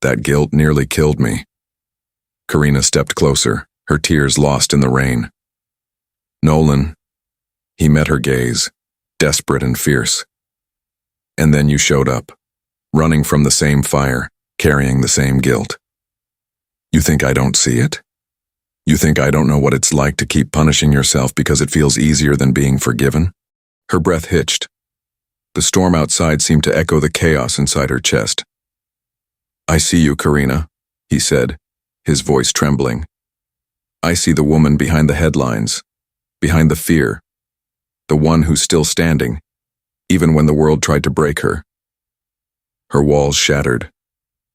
That guilt nearly killed me." Karina stepped closer, her tears lost in the rain. "Nolan," he met her gaze, desperate and fierce. "And then you showed up, running from the same fire, carrying the same guilt. You think I don't see it? You think I don't know what it's like to keep punishing yourself because it feels easier than being forgiven?" Her breath hitched. The storm outside seemed to echo the chaos inside her chest. "I see you, Karina," he said, his voice trembling. "I see the woman behind the headlines, behind the fear, the one who's still standing, even when the world tried to break her." Her walls shattered.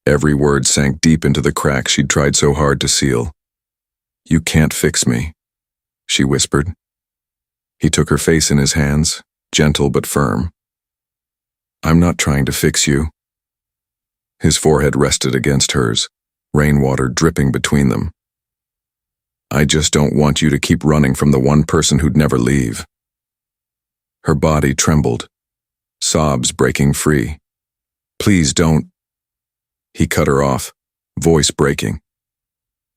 Every word sank deep into the cracks she'd tried so hard to seal. "You can't fix me," she whispered. He took her face in his hands, gentle but firm. "I'm not trying to fix you." His forehead rested against hers, rainwater dripping between them. "I just don't want you to keep running from the one person who'd never leave." Her body trembled, sobs breaking free. "Please don't." He cut her off, voice breaking.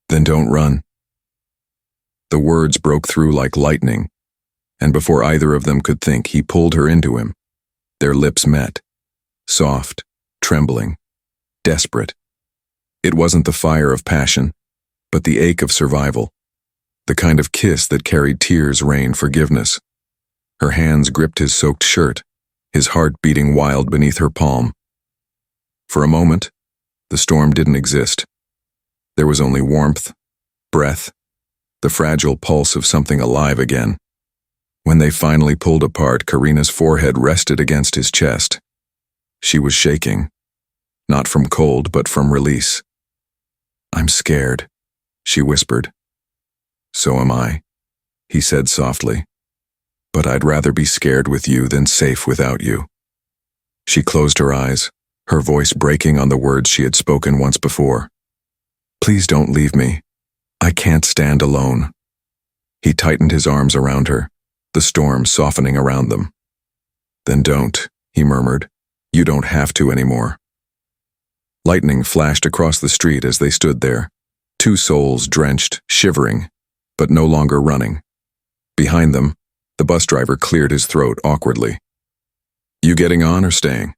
"Then don't run." The words broke through like lightning, and before either of them could think, he pulled her into him. Their lips met, soft, trembling, desperate. It wasn't the fire of passion, but the ache of survival, the kind of kiss that carried tears, rain, forgiveness. Her hands gripped his soaked shirt, his heart beating wild beneath her palm. For a moment, The storm didn't exist. There was only warmth, breath, the fragile pulse of something alive again. When they finally pulled apart, Karina's forehead rested against his chest. She was shaking, not from cold, but from release. "I'm scared," she whispered. "So am I," he said softly. "But I'd rather be scared with you than safe without you." She closed her eyes, her voice breaking on the words she had spoken once before. "Please don't leave me. I can't stand alone." He tightened his arms around her, the storm softening around them. "Then don't," he murmured. "You don't have to anymore." Lightning flashed across the street as they stood there, two souls drenched, shivering, but no longer running. Behind them, the bus driver cleared his throat awkwardly. "You getting on or staying?"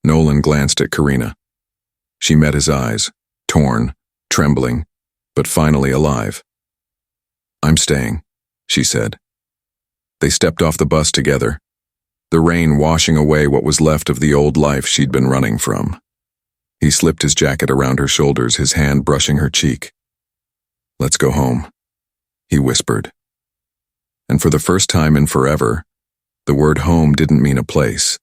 Nolan glanced at Karina. She met his eyes, torn, trembling, but finally alive. "I'm staying," she said. They stepped off the bus together, the rain washing away what was left of the old life she'd been running from. He slipped his jacket around her shoulders, his hand brushing her cheek. "Let's go home," he whispered. And for the first time in forever, the word home didn't mean a place.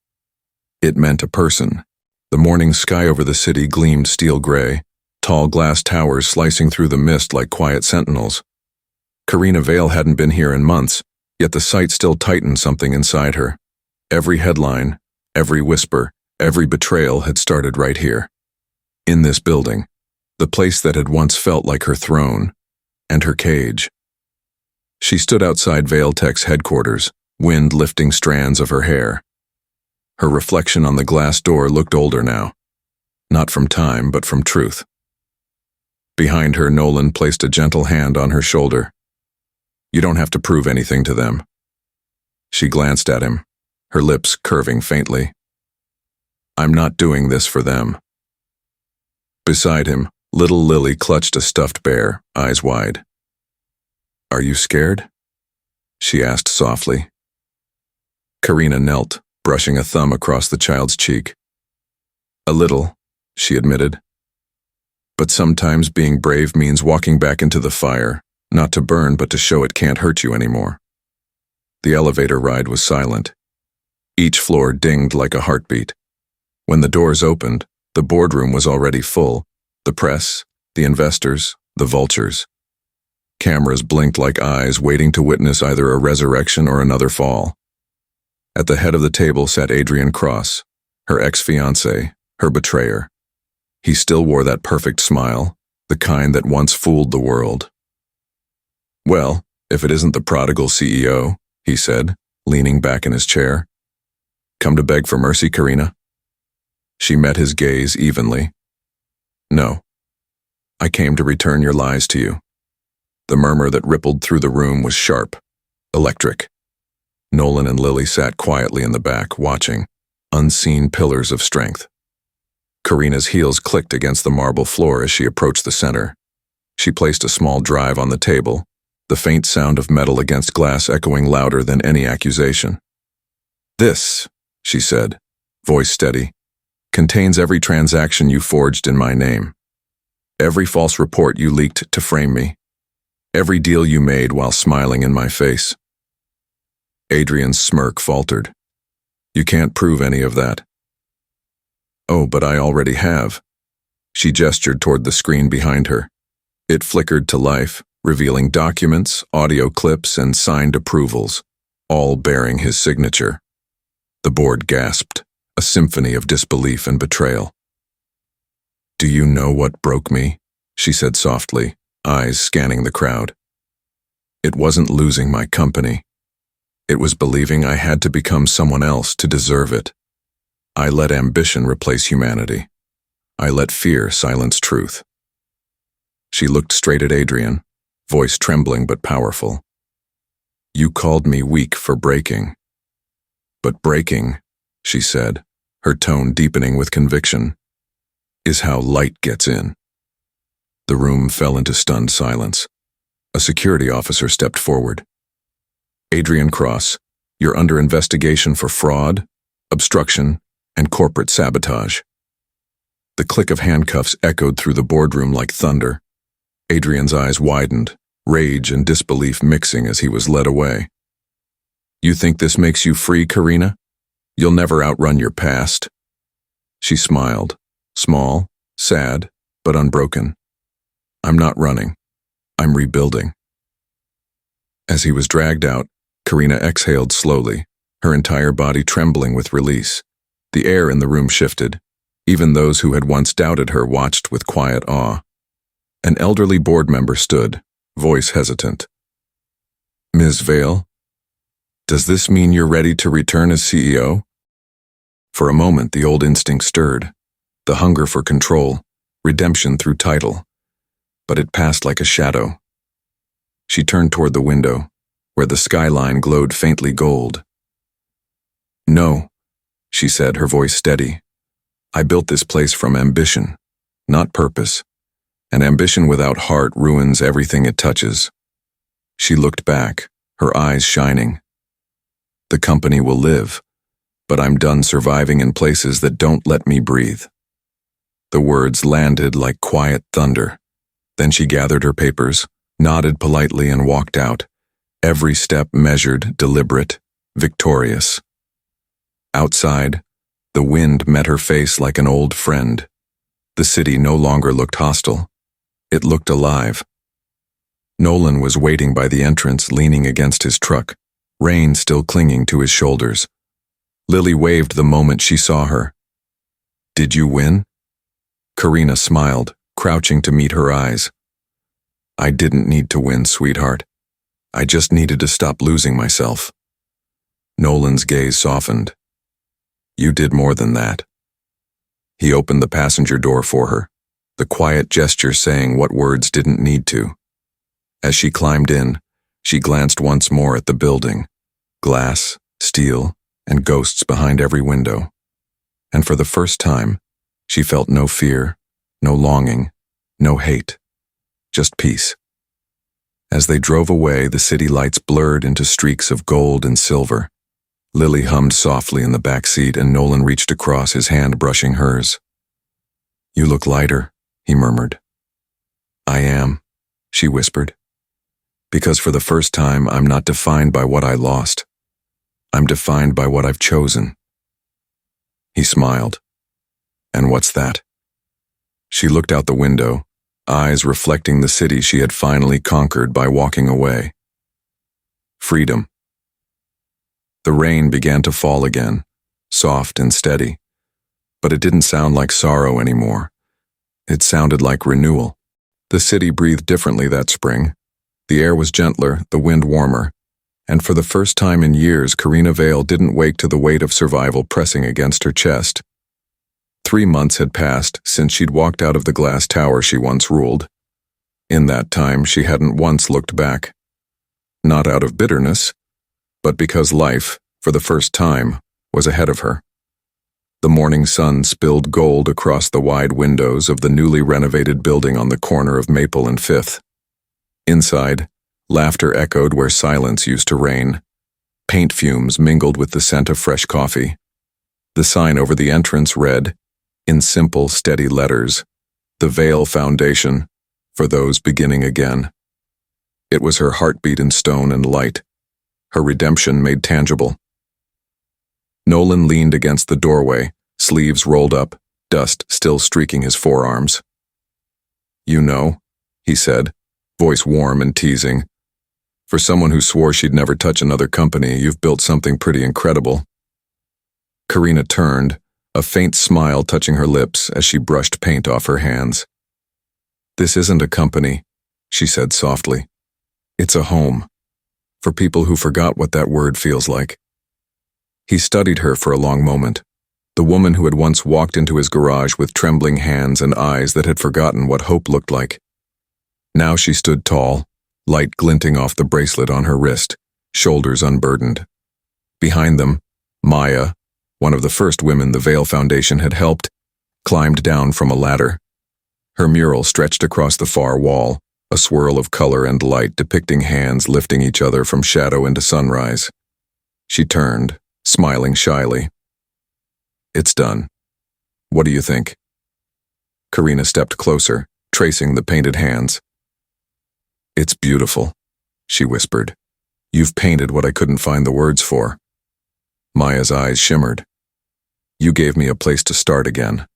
It meant a person. The morning sky over the city gleamed steel gray, tall glass towers slicing through the mist like quiet sentinels. Karina Vale hadn't been here in months, yet the sight still tightened something inside her. Every headline, every whisper, every betrayal had started right here. In this building, the place that had once felt like her throne, and her cage. She stood outside Vale Tech's headquarters, wind lifting strands of her hair. Her reflection on the glass door looked older now. Not from time, but from truth. Behind her, Nolan placed a gentle hand on her shoulder. "You don't have to prove anything to them." She glanced at him, her lips curving faintly. "I'm not doing this for them." Beside him, little Lily clutched a stuffed bear, eyes wide. "Are you scared?" she asked softly. Karina knelt, brushing a thumb across the child's cheek. "A little," she admitted. "But sometimes being brave means walking back into the fire, not to burn but to show it can't hurt you anymore." The elevator ride was silent. Each floor dinged like a heartbeat. When the doors opened, the boardroom was already full, the press, the investors, the vultures. Cameras blinked like eyes waiting to witness either a resurrection or another fall. At the head of the table sat Adrian Cross, her ex-fiancé, her betrayer. He still wore that perfect smile, the kind that once fooled the world. "Well, if it isn't the prodigal CEO," he said, leaning back in his chair. "Come to beg for mercy, Karina?" She met his gaze evenly. "No. I came to return your lies to you." The murmur that rippled through the room was sharp, electric. Nolan and Lily sat quietly in the back, watching, unseen pillars of strength. Karina's heels clicked against the marble floor as she approached the center. She placed a small drive on the table, the faint sound of metal against glass echoing louder than any accusation. "This," she said, voice steady, "contains every transaction you forged in my name. Every false report you leaked to frame me. Every deal you made while smiling in my face." Adrian's smirk faltered. "You can't prove any of that." "Oh, but I already have." She gestured toward the screen behind her. It flickered to life, revealing documents, audio clips, and signed approvals, all bearing his signature. The board gasped, a symphony of disbelief and betrayal. "Do you know what broke me?" she said softly, eyes scanning the crowd. "It wasn't losing my company. It was believing I had to become someone else to deserve it. I let ambition replace humanity. I let fear silence truth." She looked straight at Adrian, voice trembling but powerful. "You called me weak for breaking. But breaking," she said, her tone deepening with conviction, "is how light gets in." The room fell into stunned silence. A security officer stepped forward. "Adrian Cross, you're under investigation for fraud, obstruction, and corporate sabotage." The click of handcuffs echoed through the boardroom like thunder. Adrian's eyes widened, rage and disbelief mixing as he was led away. "You think this makes you free, Karina? You'll never outrun your past." She smiled, small, sad, but unbroken. "I'm not running. I'm rebuilding." As he was dragged out, Karina exhaled slowly, her entire body trembling with release. The air in the room shifted. Even those who had once doubted her watched with quiet awe. An elderly board member stood, voice hesitant. "Ms. Vale, does this mean you're ready to return as CEO?" For a moment, the old instinct stirred, the hunger for control, redemption through title. But it passed like a shadow. She turned toward the window, where the skyline glowed faintly gold. "No," she said, her voice steady. "I built this place from ambition, not purpose. And ambition without heart ruins everything it touches." She looked back, her eyes shining. "The company will live, but I'm done surviving in places that don't let me breathe." The words landed like quiet thunder. Then she gathered her papers, nodded politely, and walked out, every step measured, deliberate, victorious. Outside, the wind met her face like an old friend. The city no longer looked hostile. It looked alive. Nolan was waiting by the entrance, leaning against his truck, rain still clinging to his shoulders. Lily waved the moment she saw her. "Did you win?" Karina smiled, crouching to meet her eyes. "I didn't need to win, sweetheart. I just needed to stop losing myself." Nolan's gaze softened. "You did more than that." He opened the passenger door for her, the quiet gesture saying what words didn't need to. As she climbed in, she glanced once more at the building. Glass, steel, and ghosts behind every window. And for the first time, she felt no fear, no longing, no hate. Just peace. As they drove away, the city lights blurred into streaks of gold and silver. Lily hummed softly in the back seat, and Nolan reached across, his hand brushing hers. "You look lighter," he murmured. "I am," she whispered. "Because for the first time, I'm not defined by what I lost. I'm defined by what I've chosen." He smiled. "And what's that?" She looked out the window, eyes reflecting the city she had finally conquered by walking away. "Freedom." The rain began to fall again, soft and steady, but it didn't sound like sorrow anymore. It sounded like renewal. The city breathed differently that spring. The air was gentler, the wind warmer, and for the first time in years, Karina Vale didn't wake to the weight of survival pressing against her chest. 3 months had passed since she'd walked out of the glass tower she once ruled. In that time, she hadn't once looked back. Not out of bitterness, but because life, for the first time, was ahead of her. The morning sun spilled gold across the wide windows of the newly renovated building on the corner of Maple and Fifth. Inside, laughter echoed where silence used to reign. Paint fumes mingled with the scent of fresh coffee. The sign over the entrance read, in simple, steady letters, "The Vale Foundation, for those beginning again." It was her heartbeat in stone and light, her redemption made tangible. Nolan leaned against the doorway, sleeves rolled up, dust still streaking his forearms. "You know," he said, voice warm and teasing. "For someone who swore she'd never touch another company, you've built something pretty incredible." Karina turned, a faint smile touching her lips as she brushed paint off her hands. "This isn't a company," she said softly. "It's a home. For people who forgot what that word feels like." He studied her for a long moment, the woman who had once walked into his garage with trembling hands and eyes that had forgotten what hope looked like. Now she stood tall, light glinting off the bracelet on her wrist, shoulders unburdened. Behind them, Maya, one of the first women the Vale Foundation had helped, climbed down from a ladder. Her mural stretched across the far wall, a swirl of color and light depicting hands lifting each other from shadow into sunrise. She turned, smiling shyly. "It's done. What do you think?" Karina stepped closer, tracing the painted hands. "It's beautiful," she whispered. "You've painted what I couldn't find the words for." Maya's eyes shimmered. "You gave me a place to start again.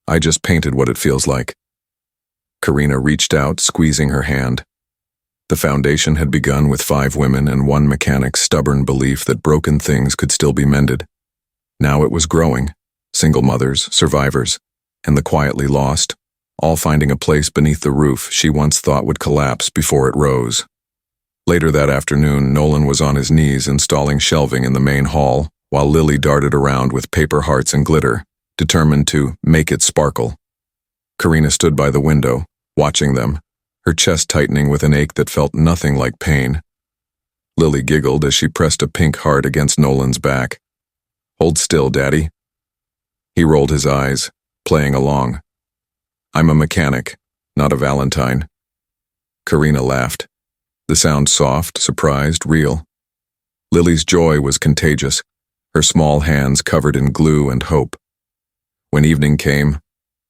I just painted what it feels like." Karina reached out, squeezing her hand. The foundation had begun with 5 women and 1 mechanic's stubborn belief that broken things could still be mended. Now it was growing, single mothers, survivors, and the quietly lost, all finding a place beneath the roof she once thought would collapse before it rose. Later that afternoon, Nolan was on his knees installing shelving in the main hall, while Lily darted around with paper hearts and glitter, determined to make it sparkle. Karina stood by the window, watching them, her chest tightening with an ache that felt nothing like pain. Lily giggled as she pressed a pink heart against Nolan's back. "Hold still, Daddy." He rolled his eyes, playing along. "I'm a mechanic, not a Valentine." Karina laughed. The sound soft, surprised, real. Lily's joy was contagious, her small hands covered in glue and hope. When evening came,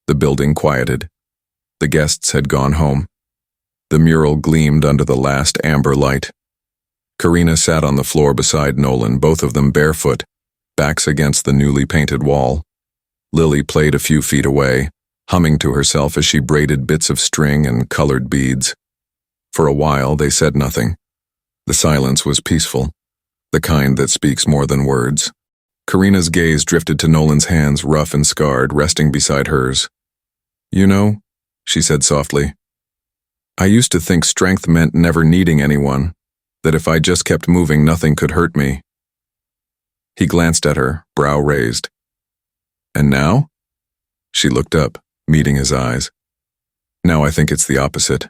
the building quieted. The guests had gone home. The mural gleamed under the last amber light. Karina sat on the floor beside Nolan, both of them barefoot, backs against the newly painted wall. Lily played a few feet away, humming to herself as she braided bits of string and colored beads. For a while, they said nothing. The silence was peaceful, the kind that speaks more than words. Karina's gaze drifted to Nolan's hands, rough and scarred, resting beside hers. "You know," she said softly, "I used to think strength meant never needing anyone, that if I just kept moving, nothing could hurt me." He glanced at her, brow raised. "And now?" She looked up, meeting his eyes. "Now I think it's the opposite.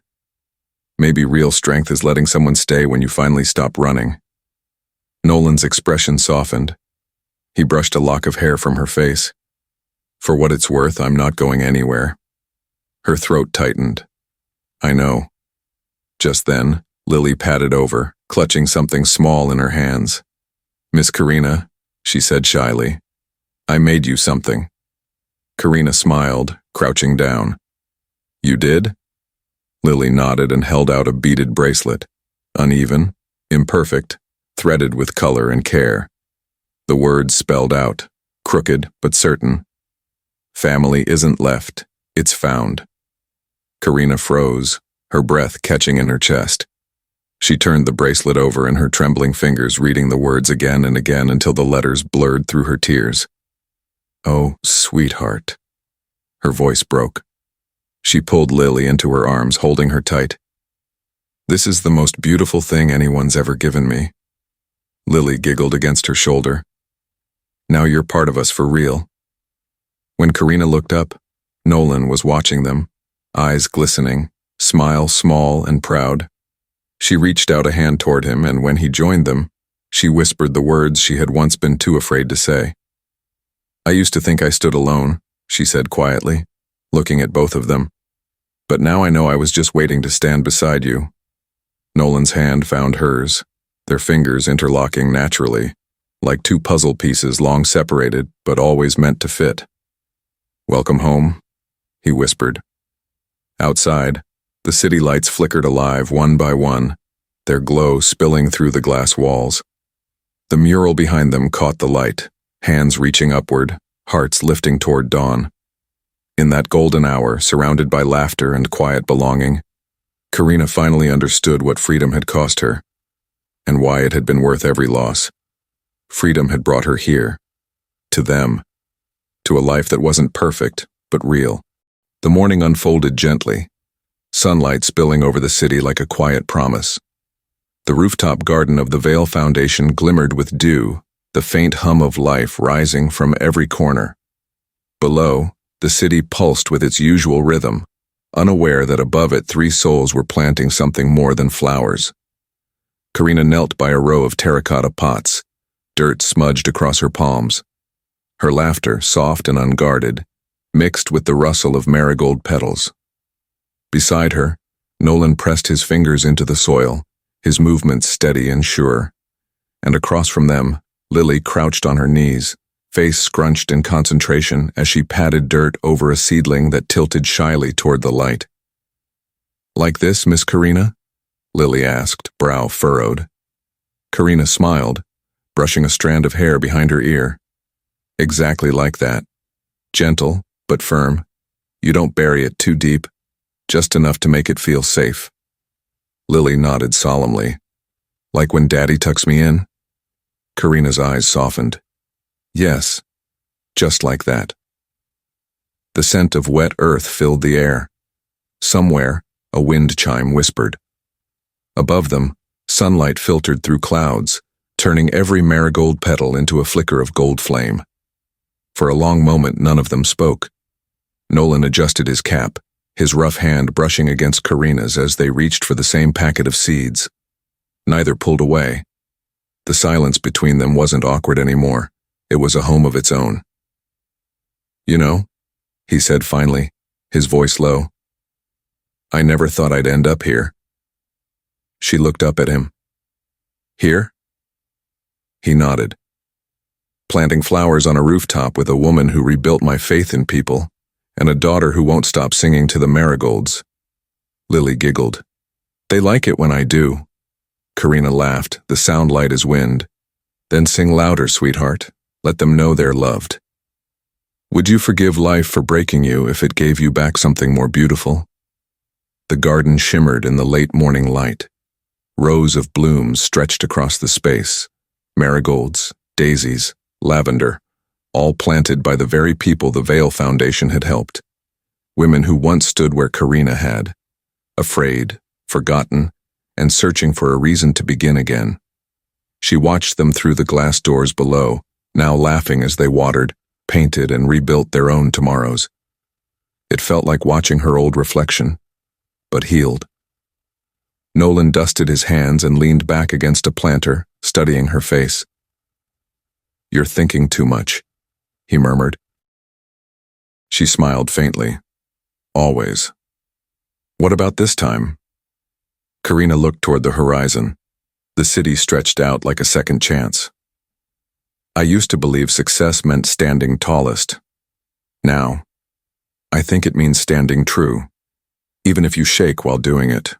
Maybe real strength is letting someone stay when you finally stop running." Nolan's expression softened. He brushed a lock of hair from her face. "For what it's worth, I'm not going anywhere." Her throat tightened. "I know." Just then, Lily patted over, clutching something small in her hands. "Miss Karina," she said shyly, "I made you something." Karina smiled, crouching down. "You did?" Lily nodded and held out a beaded bracelet, uneven, imperfect, threaded with color and care. The words spelled out, crooked but certain. "Family isn't left, it's found." Karina froze, her breath catching in her chest. She turned the bracelet over in her trembling fingers, reading the words again and again until the letters blurred through her tears. "Oh, sweetheart." Her voice broke. She pulled Lily into her arms, holding her tight. "This is the most beautiful thing anyone's ever given me." Lily giggled against her shoulder. "Now you're part of us for real." When Karina looked up, Nolan was watching them, eyes glistening, smile small and proud. She reached out a hand toward him, and when he joined them, she whispered the words she had once been too afraid to say. "I used to think I stood alone," she said quietly, looking at both of them. "But now I know I was just waiting to stand beside you." Nolan's hand found hers, their fingers interlocking naturally, like 2 puzzle pieces long separated but always meant to fit. "Welcome home," he whispered. Outside, the city lights flickered alive one by one, their glow spilling through the glass walls. The mural behind them caught the light, hands reaching upward, hearts lifting toward dawn. In that golden hour, surrounded by laughter and quiet belonging, Karina finally understood what freedom had cost her, and why it had been worth every loss. Freedom had brought her here, to them, to a life that wasn't perfect, but real. The morning unfolded gently, sunlight spilling over the city like a quiet promise. The rooftop garden of the Vale Foundation glimmered with dew, the faint hum of life rising from every corner. Below, the city pulsed with its usual rhythm, unaware that above it 3 souls were planting something more than flowers. Karina knelt by a row of terracotta pots, dirt smudged across her palms. Her laughter, soft and unguarded, mixed with the rustle of marigold petals. Beside her, Nolan pressed his fingers into the soil, his movements steady and sure. And across from them, Lily crouched on her knees, face scrunched in concentration as she patted dirt over a seedling that tilted shyly toward the light. "Like this, Miss Karina?" Lily asked, brow furrowed. Karina smiled, brushing a strand of hair behind her ear. "Exactly like that. Gentle, but firm. You don't bury it too deep, just enough to make it feel safe." Lily nodded solemnly. "Like when Daddy tucks me in?" Karina's eyes softened. "Yes, just like that." The scent of wet earth filled the air. Somewhere, a wind chime whispered. Above them, sunlight filtered through clouds, turning every marigold petal into a flicker of gold flame. For a long moment, none of them spoke. Nolan adjusted his cap, his rough hand brushing against Karina's as they reached for the same packet of seeds. Neither pulled away. The silence between them wasn't awkward anymore. It was a home of its own. "You know," he said finally, his voice low, "I never thought I'd end up here." She looked up at him. "Here?" He nodded. "Planting flowers on a rooftop with a woman who rebuilt my faith in people, and a daughter who won't stop singing to the marigolds." Lily giggled. "They like it when I do." Karina laughed, the sound light as wind. "Then sing louder, sweetheart. Let them know they're loved. Would you forgive life for breaking you if it gave you back something more beautiful?" The garden shimmered in the late morning light. Rows of blooms stretched across the space. Marigolds, daisies, lavender, all planted by the very people the Vale Foundation had helped. Women who once stood where Karina had, afraid, forgotten, and searching for a reason to begin again. She watched them through the glass doors below, now laughing as they watered, painted, and rebuilt their own tomorrows. It felt like watching her old reflection, but healed. Nolan dusted his hands and leaned back against a planter, studying her face. "You're thinking too much," he murmured. She smiled faintly. "Always. What about this time?" Karina looked toward the horizon. The city stretched out like a second chance. "I used to believe success meant standing tallest. Now, I think it means standing true, even if you shake while doing it."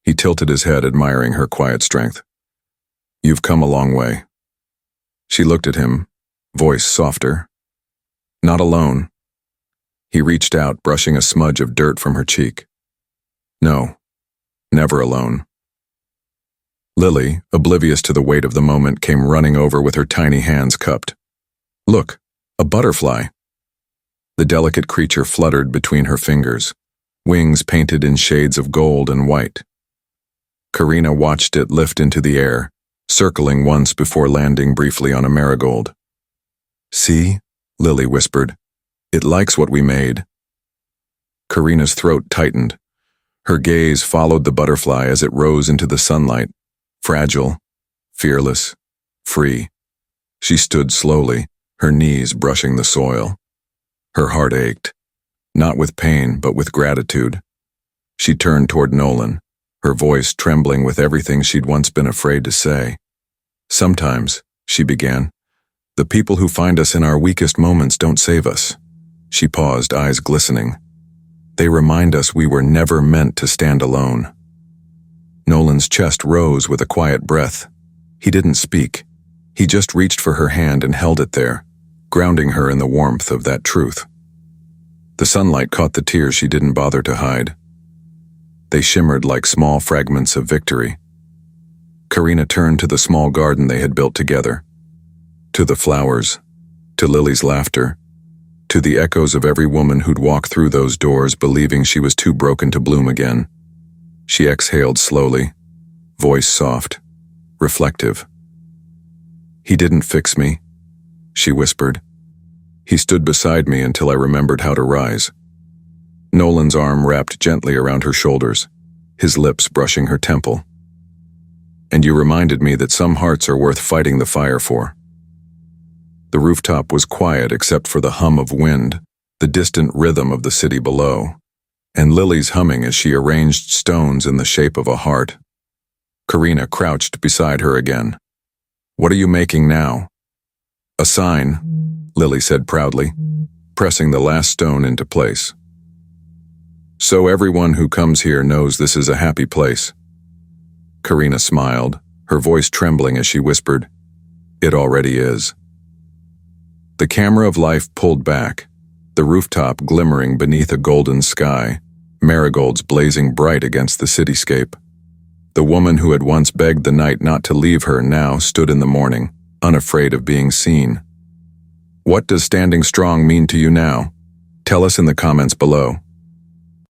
He tilted his head, admiring her quiet strength. "You've come a long way." She looked at him, voice softer. "Not alone." He reached out, brushing a smudge of dirt from her cheek. "No, never alone." Lily, oblivious to the weight of the moment, came running over with her tiny hands cupped. "Look, a butterfly." The delicate creature fluttered between her fingers, wings painted in shades of gold and white. Karina watched it lift into the air, circling once before landing briefly on a marigold. "See?" Lily whispered. "It likes what we made." Karina's throat tightened. Her gaze followed the butterfly as it rose into the sunlight, fragile, fearless, free. She stood slowly, her knees brushing the soil. Her heart ached, not with pain but with gratitude. She turned toward Nolan, her voice trembling with everything she'd once been afraid to say. "Sometimes," she began, "the people who find us in our weakest moments don't save us." She paused, eyes glistening. "They remind us we were never meant to stand alone." Nolan's chest rose with a quiet breath. He didn't speak. He just reached for her hand and held it there, grounding her in the warmth of that truth. The sunlight caught the tears she didn't bother to hide. They shimmered like small fragments of victory. Karina turned to the small garden they had built together. To the flowers, to Lily's laughter, to the echoes of every woman who'd walked through those doors believing she was too broken to bloom again. She exhaled slowly, voice soft, reflective. "He didn't fix me," she whispered. "He stood beside me until I remembered how to rise." Nolan's arm wrapped gently around her shoulders, his lips brushing her temple. "And you reminded me that some hearts are worth fighting the fire for." The rooftop was quiet except for the hum of wind, the distant rhythm of the city below, and Lily's humming as she arranged stones in the shape of a heart. Karina crouched beside her again. "What are you making now?" A sign, Lily said proudly, pressing the last stone into place. So everyone who comes here knows this is a happy place. Karina smiled, her voice trembling as she whispered, "It already is." The camera of life pulled back, the rooftop glimmering beneath a golden sky, marigolds blazing bright against the cityscape. The woman who had once begged the night not to leave her now stood in the morning, unafraid of being seen. What does standing strong mean to you now? Tell us in the comments below.